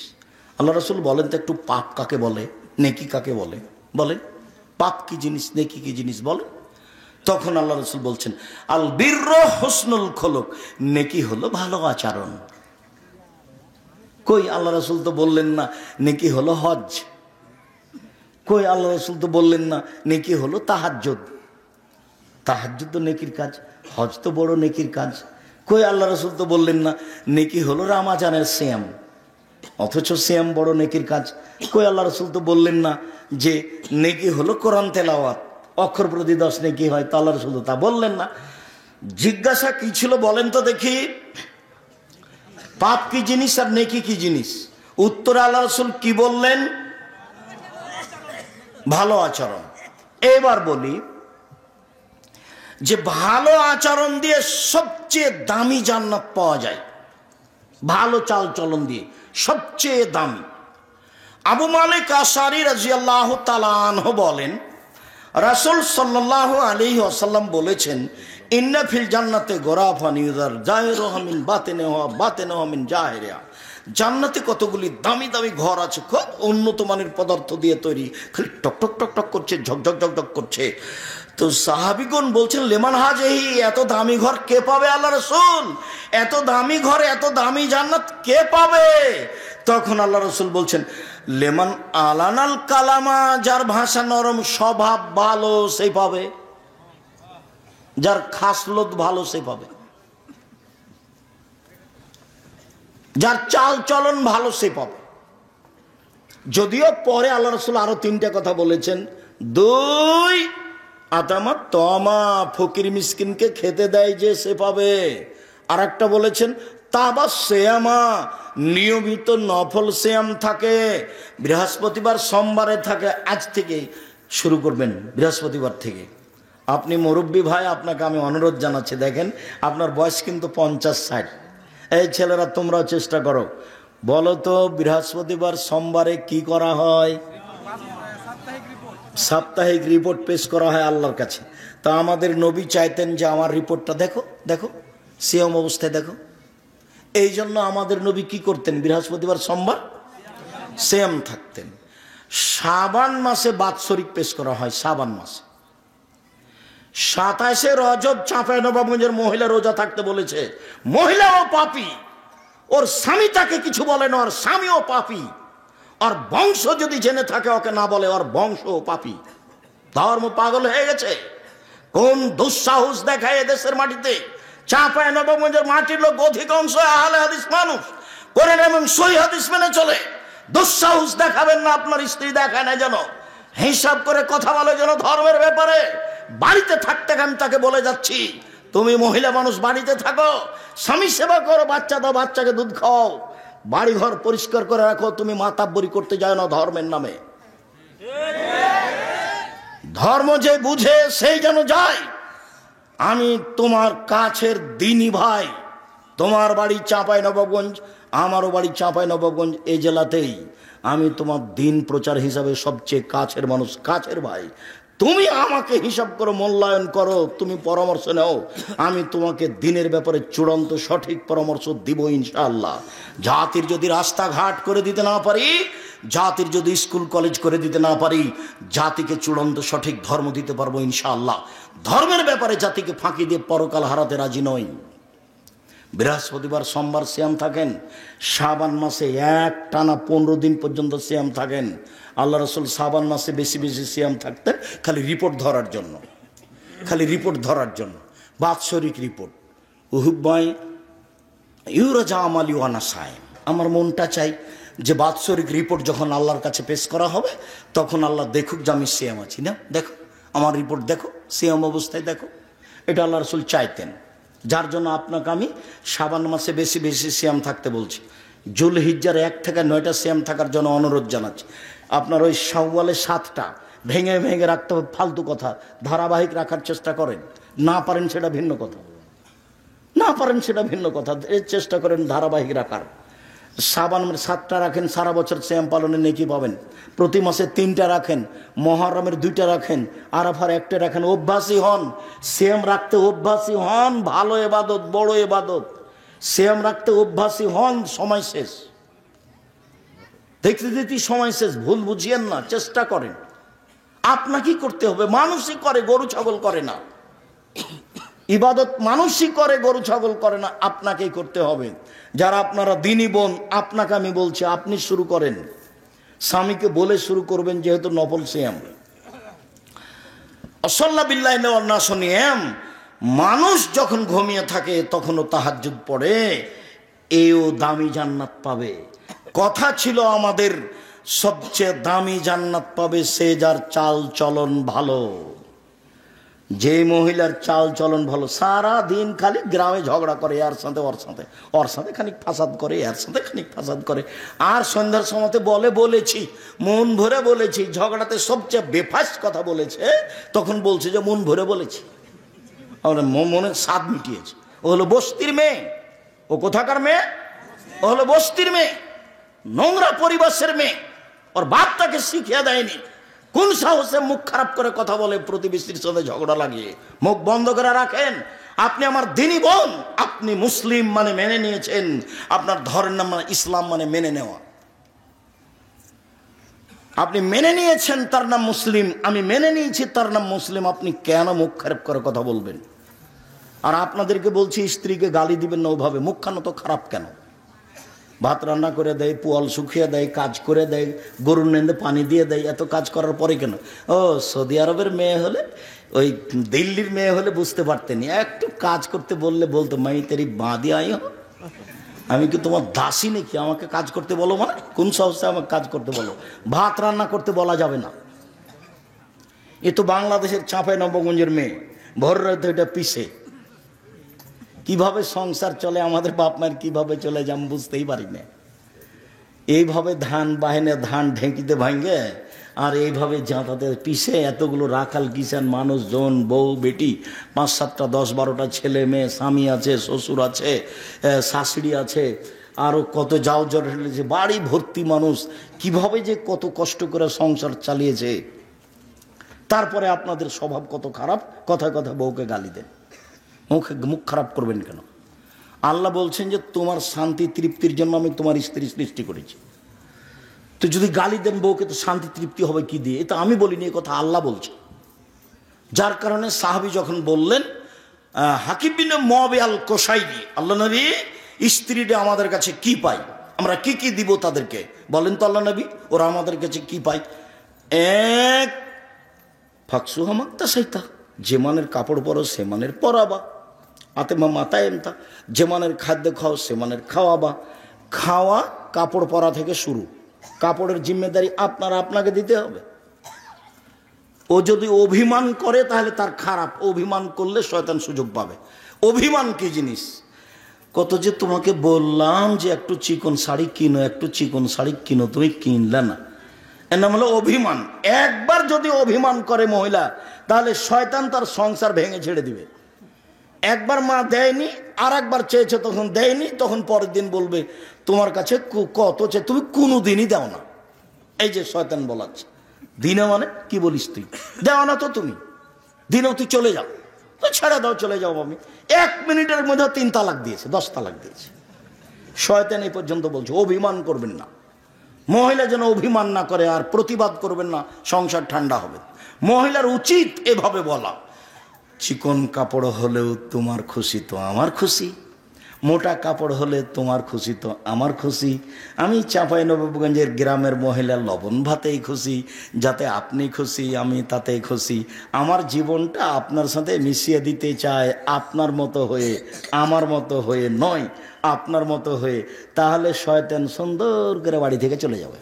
আল্লাহ রাসূল বলেন তো একটু, পাপ কাকে বলে, নেকি কাকে বলে? বলেন, পাপ কি জিনিস, নেকি কি জিনিস বলেন। তখন আল্লাহ রাসূল বলছেন, আল বিররু হুসনুল খুলুক, নেকি হলো ভালো আচরণ। কই, আল্লাহ রাসূল তো বললেন না নেকি হলো হজ। কই, আল্লাহ রাসূল তো বললেন না নেকি হলো তাহাজ্জুদ। তাহাজ্জুদ তো নেকির কাজ, হজ তো বড় নেকির কাজ। কই, আল্লাহ রাসূল তো বললেন না নেকি হলো রমজানের সিয়াম, অথচ সিয়াম বড় নেকির কাজ। কই, আল্লাহ রাসূল তো বললেন না যে নেকি হলো কোরআন তেলাওয়াত, অক্ষর প্রতি 10 নেকি হয়, তো আল্লাহ রাসূল তা বললেন না। জিজ্ঞাসা কি ছিল বলেন তো দেখি, পাপ কি জিনিস আর নেকি কি জিনিস? উত্তরে আল্লাহ রাসূল কি বললেন? ভালো আচরণ। এবার বলি যে ভালো আচরণ দিয়ে সবচেয়ে দামি জান্নাত পাওয়া যায়, ভালো চাল চলন দিয়ে সবচেয়ে দামি। আবু মালিক আশআরী রাদিয়াল্লাহু তাআলা আনহু বলেন, রাসূল সাল্লাল্লাহু আলাইহি ওয়াসাল্লাম বলেছেন, ইন্না ফিল জান্নাতে গোরাফান ইউদার জাহিরুহা মিন বাতিনিহা বাতিনুহা মিন জাহিরিহা, জান্নাতে কতগুলি দামি দামি ঘর আছে, খুব উন্নত মানের পদার্থ দিয়ে তৈরি, খালি টক টক টক টক করছে, ঝকঝক ঝকঝক করছে। তো সাহাবিগণ বলছেন, লেমান হাজেহি, এত দামি ঘর কে পাবে আল্লাহ রাসূল? এত দামি ঘর, এত দামি জান্নাত কে পাবে? তখন আল্লাহ রাসূল বলছেন, লেমান আলানাল কালামা, যার ভাষা নরম, স্বভাব ভালো সেই পাবে, যার খাসলত ভালো সে পাবে, যার চাল চলন ভালো সে পাবে। যদিও পরে আল্লাহ রাসূল আরো 3টা কথা বলেছেন। 2, আতামা তমা, ফকির মিসকিনকে খেতে দেয় যে সে পাবে। আর একটা বলেছেন তাবা সেয়ামা, নিয়মিত নফল সেয়াম থাকে, বৃহস্পতিবার সোমবারে থাকে, আজ থেকে শুরু করবেন, বৃহস্পতিবার থেকে। আপনি মুরব্বী ভাই, আপনাকে আমি অনুরোধ জানাচ্ছি, দেখেন আপনার বয়স কিন্তু 50-60। এই ছেলেরা তোমরাও চেষ্টা করো, বলো তো বৃহস্পতিবার সোমবারে কি করা হয়? সাপ্তাহিক রিপোর্ট পেশ করা হয় আল্লাহর কাছে। তা আমাদের নবী চাইতেন যে আমার রিপোর্টটা দেখো, দেখো সিয়াম অবস্থায় দেখো। এই জন্য আমাদের নবী কি করতেন? বৃহস্পতিবার সোমবার সিয়াম থাকতেন। শাবান মাসে বাৎসরিক পেশ করা হয়, শাবান মাসে 27শে রজব চাঁপাইনবাবগঞ্জের মহিলা রোজা থাকতে বলেছে। মহিলাও পাপী, ওর স্বামী তাকে কিছু বলে না, ওর স্বামীও পাপী, আর বংশ যদি জেনে থাকে ওকে না বলে, ওর বংশও পাপী। ধর্ম পাগল হয়ে গেছে। কোন দুঃসাহস দেখায় এদেশের মাটিতে? চাঁপাইনবাবগঞ্জের মাটির লোক অধিকাংশ আহলে হাদিস মানুষ, কোরআন এবং সহিহ হাদিস মেনে চলে। দুঃসাহস দেখাবেন না, আপনার স্ত্রী দেখায় না যেন, হিসাব করে কথা বলে যেন ধর্মের ব্যাপারে। বাড়িতে থাকতে আমি তাকে বলে যাচ্ছি, তুমি মহিলা মানুষ বাড়িতে থাকো, স্বামী সেবা করো, বাচ্চা দাও, বাচ্চাকে দুধ খাও, বাড়ি ঘর পরিষ্কার করে রাখো, তুমি মাতাব্বরি করতে যাও না ধর্মের নামে। ধর্ম যে বুঝে সেই যেন যায়। আমি তোমার কাছের দিনী ভাই, তোমার বাড়ি চাঁপাইনবাবগঞ্জ, আমারও বাড়ি চাঁপাইনবাবগঞ্জ, এই জেলাতেই। আমি তোমার দিন প্রচার হিসাবে সবচেয়ে কাছের মানুষ, কাছের ভাই। তুমি আমাকে হিসাব করো, মূল্যায়ন করো, তুমি পরামর্শ নাও, আমি তোমাকে দিনের ব্যাপারে চূড়ান্ত সঠিক পরামর্শ দিব ইনশাআল্লাহ। জাতির যদি রাস্তাঘাট করে দিতে না পারি, জাতির যদি স্কুল কলেজ করে দিতে না পারি, জাতিকে চূড়ান্ত সঠিক ধর্ম দিতে পারবো ইনশাআল্লাহ। ধর্মের ব্যাপারে জাতিকে ফাঁকি দিয়ে পরকাল হারাতে রাজি নই। বৃহস্পতিবার সোমবার সিয়াম থাকেন, শাবান মাসে এক টানা 15 দিন পর্যন্ত সিয়াম থাকেন। আল্লাহ রাসূল শাবান মাসে বেশি বেশি সিয়াম থাকতেন, খালি রিপোর্ট ধরার জন্য, খালি রিপোর্ট ধরার জন্য, বাৎসরিক রিপোর্ট। উহুব্বাই ইউরাজা আমালি ওয়ানা সাইম, আমার মনটা চাই যে বাৎসরিক রিপোর্ট যখন আল্লাহর কাছে পেশ করা হবে, তখন আল্লাহ দেখুক যে আমি সিয়াম আছি। না, দেখো আমার রিপোর্ট, দেখো সিয়াম অবস্থায় দেখো। এটা আল্লাহ রাসূল চাইতেন, যার জন্য আপনাকে আমি শাবান মাসে বেশি বেশি সিয়াম থাকতে বলছি। জুলহিজ্জার 1 থেকে 9টা সিয়াম থাকার জন্য অনুরোধ জানাচ্ছি। আপনার ওই শাওয়ালে 7টা ভেঙে ভেঙে রাখতে হবে, ফালতু কথা। ধারাবাহিক রাখার চেষ্টা করেন, না পারেন সেটা ভিন্ন কথা, না পারেন সেটা ভিন্ন কথা, এর চেষ্টা করেন ধারাবাহিক রাখার। শাবান 7টা রাখেন, সারা বছর সিয়াম পালনে নেকি পাবেন। প্রতি মাসে 3টা রাখেন, মুহররমের 2টা রাখেন, আরাফার 1টা রাখেন। অভ্যাসী হন, সিয়াম রাখতে অভ্যাসী হন, ভালো ইবাদত, বড় ইবাদত। সিয়াম রাখতে অভ্যাসী হন, সময় শেষ, দেখতে দেখতে সময় শেষ। ভুল বুঝিয়েন না, চেষ্টা করেন। আপনাকেই করতে হবে, মানুষই করে, গরু ছাগল করে না। ইবাদত মানুষই করে, গরু ছাগল করে না, আপনাকেই করতে হবে। যারা আপনারা দিনী বোন, আপনাকে আমি বলছি, আপনি শুরু করেন, স্বামীকে বলে শুরু করবেন, যেহেতু নফল সিয়াম। আল্লাহ বিল্লাহি ওয়ান নাস নিয়াম, মানুষ যখন ঘুমিয়ে থাকে তখনও তাহাজ্জুদ পড়ে, এও দামি জান্নাত পাবে। কথা ছিল আমাদের, সবচেয়ে দামি জান্নাত পাবে সে যার চাল চলন ভালো। যে মহিলার চাল চলন ভালো, সারা দিন খালি গ্রামে ঝগড়া করে, এর সাথে ওর সাথে, ওর সাথে খানিক ফাসাদ করে, এর সাথে খানিক ফাসাদ করে, আর সন্ধ্যার সময়তে বলেছি, মন ভরে বলেছি। ঝগড়াতে সবচেয়ে বেফাস কথা বলেছে, তখন বলছে যে মন ভরে বলেছি, মনের স্বাদ মিটিয়েছে। ও হলো বস্তির মেয়ে। ও কোথাকার মেয়ে? ও হলো বস্তির মেয়ে, নোংরা পরিবেশের মেয়ে। ওর বাপ তাকে শিখিয়ে দেয়নি। কোন সাহসে মুখ খারাপ করে কথা বলে, প্রতিবেশীর সাথে ঝগড়া লাগিয়ে? মুখ বন্ধ করে রাখেন। আপনি আমার দিনী বোন, আপনি মুসলিম মানে মেনে নিয়েছেন, আপনার ধর্মের নাম মানে ইসলাম মানে মেনে নেওয়া। আপনি মেনে নিয়েছেন তার নাম মুসলিম, আমি মেনে নিয়েছি তার নাম মুসলিম, আপনি কেন মুখ খারাপ করে কথা বলবেন? আর আপনাদেরকে বলছি স্ত্রীকে গালি দিবেন না ওভাবে। মুখখানা তো খারাপ কেন? ভাত রান্না করে দেয়, পোয়াল শুকিয়ে দেয়, কাজ করে দেয়, গরুর নেন্দে পানি দিয়ে দেয়, এত কাজ করার পরে কেন? ও সৌদি আরবের মেয়ে হলে, ওই দিল্লির মেয়ে হলে বুঝতে পারতেন, একটু কাজ করতে বললে বলতো মাই তেরি বাঁধি আই হো, আমি কি তোমার দাসী নাকি আমাকে কাজ করতে বলো? মানে কোন সাহসে আমাকে কাজ করতে বলো? ভাত রান্না করতে বলা যাবে না। এ তো বাংলাদেশের চাঁপাইনবাবগঞ্জের মেয়ে, ভোর রাতে এটা পিছে। কিভাবে সংসার চলে আমাদের বাপ মায়ের, কিভাবে চলে যে আমি বুঝতেই পারি না। এইভাবে ধান বাহিনে ধান ঢেঁকিতে ভাঙে, আর এইভাবে জাঁতাতে পিছে এতগুলো রাখাল কিষান মানুষজন, বউ বেটি, 5, 7টা 10, 12টা ছেলে মেয়ে, স্বামী আছে, শ্বশুর আছে, শাশুড়ি আছে, আরও কত যাও জড় ঢেলেছে, বাড়ি ভর্তি মানুষ, কিভাবে যে কত কষ্ট করে সংসার চালিয়েছে। তারপরে আপনাদের স্বভাব কত খারাপ, কথায় কথা বউকে গালি দেন। মুখ খারাপ করবেন কেন? আল্লাহ বলছেন যে তোমার শান্তি তৃপ্তির জন্য আমি তোমার স্ত্রী সৃষ্টি করেছি। তো যদি গালি দেন বউকে, তো শান্তি তৃপ্তি হবে কি দিয়ে? এটা আমি বলিনি, এই কথা আল্লাহ বলছে। যার কারণে সাহাবী যখন বললেন হাকিম বিন মুআবিয়া আল কোসাইরি, আল্লাহ নবী স্ত্রীরা আমাদের কাছে কি পাই, আমরা কি কি দিব তাদেরকে বলেন তো আল্লাহ নবী, ওরা আমাদের কাছে কি পায়? এক, ফাকসু হামাক্তা সাইতা, যে মানের কাপড় পরো সে মানের পরাবা, আতেমা মাতায় এমতা, যে মানের খাদ্য খাও সে মানের খাওয়াবা। খাওয়া কাপড় পরা থেকে শুরু, কাপড়ের জিম্মেদারি আপনাকে দিতে হবে। ও যদি অভিমান করে তাহলে তার খারাপ, অভিমান করলে শয়তান সুযোগ পাবে। অভিমান কি জিনিস? কত যে তোমাকে বললাম যে একটু চিকন শাড়ি কিনো, একটু চিকন শাড়ি কিনো, তুমি কিনলে না, এর নাম হলো অভিমান। একবার যদি অভিমান করে মহিলা, তাহলে শয়তান তার সংসার ভেঙে ছেড়ে দিবে। একবার মা দেয়নি, আর একবার চেয়েছে তখন দেয়নি, তখন পরের দিন বলবে তোমার কাছে কত চেয়ে তুমি কোনোদিনই দাও না। এই যে শয়তান বলাচ্ছে, দিনে মানে কি বলিস তুই, দেও না তো তুমি, দিনেও তুই চলে যাও, তো ছেড়ে দাও, চলে যাও। আমি 1 মিনিটের মধ্যে 3 তালাক দিয়েছে, 10 তালাক দিয়েছে। শয়তান এই পর্যন্ত বলছে অভিমান করবেন না। মহিলা যেন অভিমান না করে, আর প্রতিবাদ করবেন না, সংসার ঠান্ডা হবে। মহিলার উচিত এভাবে বলা, চিকন কাপড় হলেও তোমার খুশি তো আমার খুশি, মোটা কাপড় হলে তোমার খুশি তো আমার খুশি। আমি চাঁপাইনবাবগঞ্জের গ্রামের মহিলা লবণ ভাতেই খুশি, যাতে আপনি খুশি আমি তাতেই খুশি। আমার জীবনটা আপনার সাথে মিশিয়ে দিতে চায়, আপনার মতো হয়ে, আমার মতো হয়ে নয়, আপনার মতো হয়ে। তাহলে শয়তান সুন্দর করে বাড়ি থেকে চলে যাবে।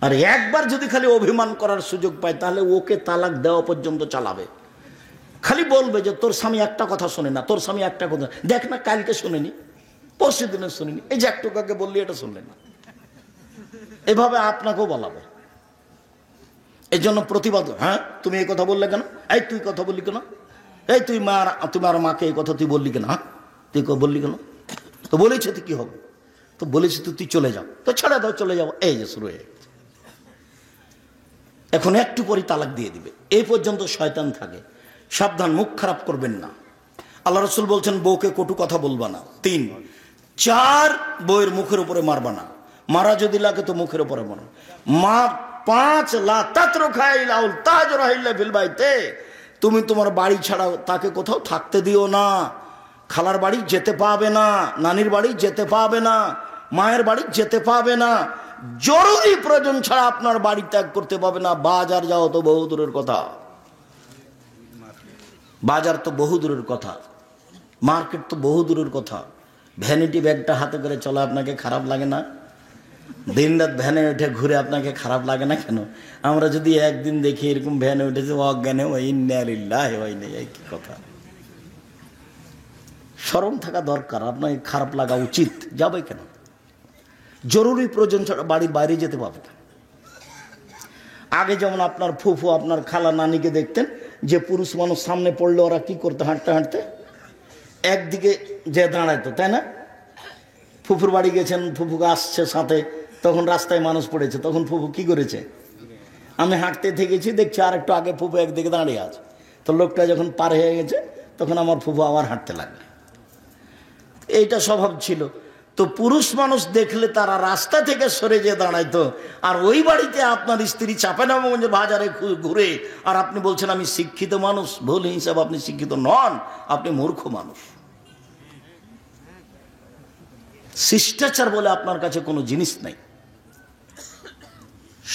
আর একবার যদি খালি অভিমান করার সুযোগ পায়, তাহলে ওকে তালাক দেওয়া পর্যন্ত চালাবে। খালি বলবে যে তোর স্বামী একটা কথা শোনে না, তোর স্বামী একটা কথা, দেখ না কালকে শোনেনি, পরশু দিনে শোনেনি, এই যে একটু কাকে বললি এটা শুনলেন না, এভাবে আপনাকেও বলাবে। এই জন্য প্রতিবাদ, হ্যাঁ তুমি এই কথা বললে কেন, এই তুই কথা বললি কেন, এই তুই তোমার মাকে এই কথা তুই বললি কেন, হ্যাঁ তুই বললি কেন, তো বলেছে তুই কি হবে, তো বলেছি তুই চলে যাও, তো ছেড়ে দাও চলে যাও। এই যে শুরু হয়ে গেছে। এখন একটু পরই তালাক দিয়ে দিবে। এই পর্যন্ত শয়তান থাকে, সাবধান, মুখ খারাপ করবেন না। আল্লাহ রাসূল বলছেন বউকে কটু কথা বলবা না। 3, 4 বউয়ের মুখের উপরে মারবা না, মারা যদি লাগে তো মুখের উপরে মারো। 5 লা তাতরুকা ইল্লা তাজরা ইল্লা ফিল বাইতে, তুমি তোমার বাড়ি ছাড়া তাকে কোথাও থাকতে দিও না। খালার বাড়ি যেতে পাবে না, নানির বাড়ি যেতে পাবে না, মায়ের বাড়ি যেতে পাবে না, জরুরি প্রয়োজন ছাড়া আপনার বাড়ি ত্যাগ করতে পাবে না। বাজার যাও তো বহু দূরের কথা, বাজার তো বহু দূরের কথা, মার্কেট তো বহু দূরের কথা। ভ্যানিটি ব্যাগটা হাতে করে চলা আপনাকে খারাপ লাগে না? দিনরাত ভ্যানে উঠে ঘুরে আপনাকে খারাপ লাগে না কেন? আমরা যদি একদিন দেখি এরকম ভ্যানে উঠেছে অজ্ঞানে, এই কি কথা। শরম থাকা দরকার, আপনাকে খারাপ লাগা উচিত। যাবে কেন? জরুরি প্রয়োজন ছাড়া বাড়ির বাইরে যেতে পারবে না। আগে যেমন আপনার ফুফু, আপনার খালা, নানিকে দেখতেন যে পুরুষ মানুষ সামনে পড়লে ওরা কি করতে, হাঁটতে হাঁটতে একদিকে যে দাঁড়াইতো, তাই না? ফুফুর বাড়ি গেছেন, ফুফুকে আসছে সাথে, তখন রাস্তায় মানুষ পড়েছে, তখন ফুফু কি করেছে? আমি হাঁটতে থেকেছি, দেখছি আর একটু আগে ফুফু একদিকে দাঁড়িয়ে আছে, তো লোকটা যখন পার হয়ে গেছে তখন আমার ফুফু আবার হাঁটতে লাগলো। এইটা স্বভাব ছিল। তো পুরুষ মানুষ দেখলে তারা রাস্তা থেকে সরে যেয়ে দাঁড়াইতো। আর ওই বাড়িতে আপনার স্ত্রী চাঁপাইনবাবগঞ্জের বাজারে ঘুরে আর আপনি বলছেন আমি শিক্ষিত মানুষ, ভুল হিসাব, আপনি শিক্ষিত নন, আপনি মূর্খ মানুষ। শিষ্টাচার বলে আপনার কাছে কোনো জিনিস নাই।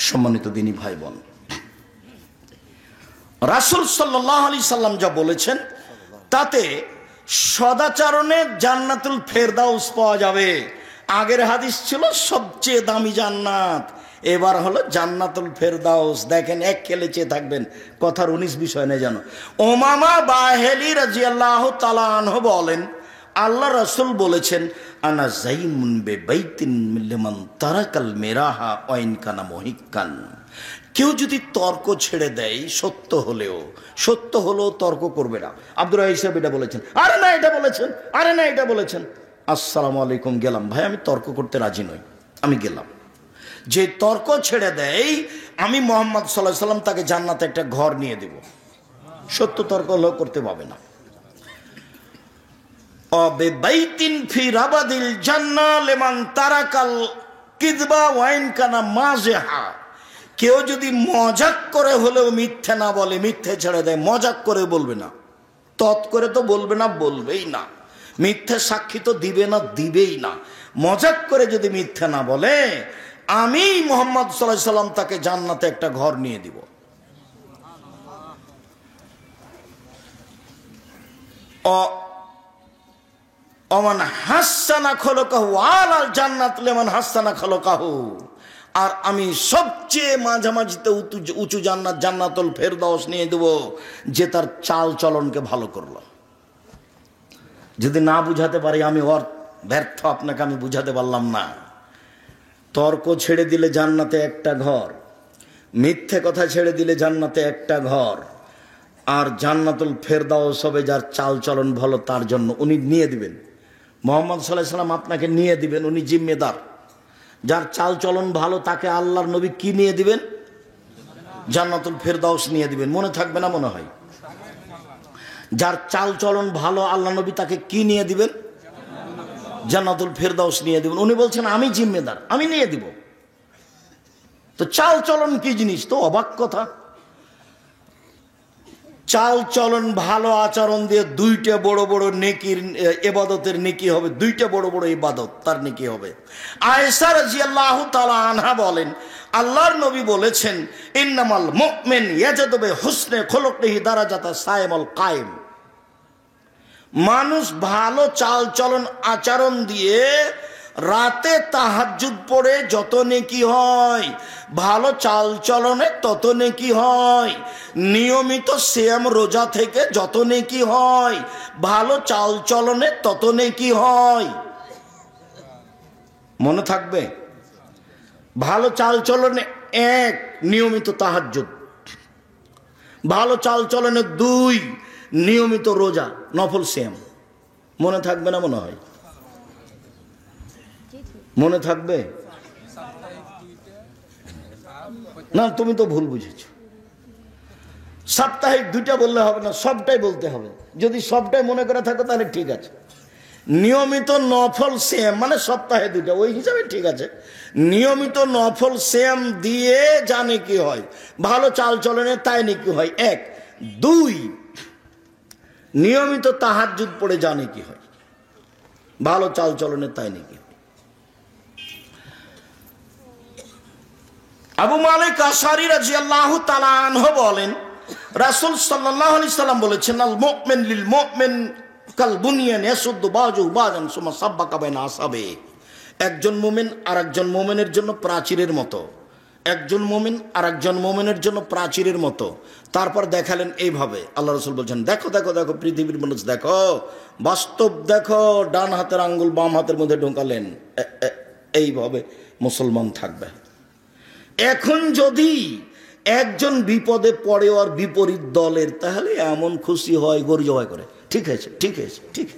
সম্মানিত দিনী ভাই বোন, রাসূল সাল্লাল্লাহু আলাইহি সাল্লাম যা বলেছেন তাতে সদাচরণে জান্নাতুল ফেরদাউস পাওয়া যাবে। আগের হাদিস ছিল সবচেয়ে দামি জান্নাত, এবার হলো জান্নাতুল ফেরদাউস। দেখেন এক খেলে চেয়ে থাকবেন, কথার 19 বিষয় নেই জানো। উমামা বাহিলি রাদিয়াল্লাহু তাআলা আনহু বলেন, আল্লাহ রাসূল বলেছেন, আনা যাইমুন বিবাইতিন লিমান তারাকাল মিরাহা ওয়া ইন কানা মুহিক্কান। কেউ যদি তর্ক ছেড়ে দেয়, সত্য হলেও তর্ক করবে না। আব্দুর রাহিম সাহেব এটা বলেছেন, আরে না এটা বলেছেন, আরে না এটা বলেছেন, আসসালামু আলাইকুম, গেলাম ভাই, আমি তর্ক করতে রাজি নই, আমি গেলাম। যে তর্ক ছেড়ে দেয়, আমি মুহাম্মদ সাল্লাল্লাহু আলাইহি সাল্লাম তাকে জান্নাতে একটা ঘর নিয়ে দেব। সত্য তর্ক হলেও করতে পাবে না। অবিবাইতিন ফি রাবাদিল জান্নাহ লিমান তারাকাল কিযবা ওয়া ইন কানা মাযহা। কেউ যদি মজাক করে হলেও মিথ্যে না বলে, মিথ্যে ছেড়ে দেয়, মজাক করে বলবে না, তৎ করে তো বলবে না, বলবেই না, মিথ্যে সাক্ষী তো দিবে না, দিবেই না। মজাক করে যদি মিথ্যে না বলে, আমি মুহাম্মদ সাল্লাল্লাহু আলাইহি সাল্লাম তাকে জান্নাতে একটা ঘর নিয়ে দিব। ওমান হাসানা খলকাহু আলাল জান্নাত লিমান হাসানা খলকাহু। আর আমি সবচেয়ে মাঝামাঝিতে উঁচু জান্নাত, জান্নাতুল ফেরদাউস নিয়ে দেব যে তার চাল চলনকে ভালো করলো। যদি না বুঝাতে পারি আমি ওর ব্যর্থ, আপনাকে আমি বুঝাতে পারলাম না। তর্ক ছেড়ে দিলে জান্নাতে একটা ঘর, মিথ্যে কথা ছেড়ে দিলে জান্নাতে একটা ঘর, আর জান্নাতুল ফেরদাউস হবে যার চাল চলন ভালো, তার জন্য উনি নিয়ে দিবেন। মুহাম্মদ সাল্লাল্লাহু আলাইহি সাল্লাম আপনাকে নিয়ে দিবেন, উনি জিম্মেদার। যার চাল চলন ভালো তাকে আল্লাহর নবী কি নিয়ে দিবেন? জান্নাতুল ফেরদাউস নিয়ে দিবেন। মনে থাকবে না মনে হয়? যার চাল চলন ভালো আল্লাহ নবী তাকে কি নিয়ে দিবেন? জান্নাতুল ফেরদাউস নিয়ে দিবেন। উনি বলছেন আমি জিম্মেদার, আমি নিয়ে দিব। তো চাল চলন কি জিনিস? তো অবাক কথা। চাল চলন ভালো আচরণ দিয়ে দুইটা বড় বড় নেকির ইবাদতের নেকি হবে, দুইটা বড় বড় ইবাদত তার নেকি হবে। আয়েশা রাদিয়াল্লাহু তাআলা আনহা বলেন, আল্লাহর নবী বলেছেন, ইন্নামাল মুমিন ইয়াজাদু বিহুসনি খুলুকিহি দারাজাতা সাইমুল কায়েম। মানুষ ভালো চাল চলন আচরণ দিয়ে রাতে তাহাজ্জুদ পড়ে যত নেকি হয়, ভালো চাল চলনে তত নেকি হয়। নিয়মিত সিয়াম রোজা থেকে যত নেকি হয়, ভালো চাল চলনে তত নেকি হয়। মনে থাকবে? ভালো চাল চলনে 1 নিয়মিত তাহাজ্জুদ, ভালো চাল চলনে 2 নিয়মিত রোজা, নফল সিয়াম। মনে থাকবে না মনে হয়? মনে থাকবে না? তুমি তো ভুল বুঝেছ। সাপ্তাহিক 2টা বললে হবে না, সবটাই বলতে হবে। যদি সবটাই মনে করে থাকো তাহলে ঠিক আছে। নিয়মিত নফল সিয়াম মানে সপ্তাহে 2টা, ওই হিসাবে ঠিক আছে। নিয়মিত নফল সিয়াম দিয়ে জানে কি হয়, ভালো চাল চলনে তাই নাকি হয় 1। 2 নিয়মিত তাহাজ্জুদ পড়ে জানে কি হয়, ভালো চাল চলনে তাই নাকি। আবু মালিক আশআরী রাদিয়াল্লাহু তাআলা আনহু বলেন, রাসূল সাল্লাল্লাহু আলাইহি সাল্লাম বলেছেন, আল মুমিন লিল মুমিন কাল বুনিয়ান ইয়াসুদ্দু বাযুহু বাযান সুম্মা সাব্বাকা বাইনা আসহাবে। একজন মুমিন আরেকজন মুমিনের জন্য প্রাচীরের মতো, একজন মুমিন আরেকজন মুমিনের জন্য প্রাচীরের মতো। তারপর দেখালেন এইভাবে, আল্লাহ রাসূল বলছেন, দেখো দেখো দেখো পৃথিবীর মানুষ দেখো, বাস্তব দেখো। ডান হাতের আঙ্গুল বাম হাতের মধ্যে ঢোকালেন, এইভাবে মুসলমান থাকবে। এখন যদি একজন বিপদে পড়ে আর বিপরীত দলের, তাহলে এমন খুশি হয় গরু জবাই করে, ঠিক হয়েছে ঠিক হয়েছে ঠিক,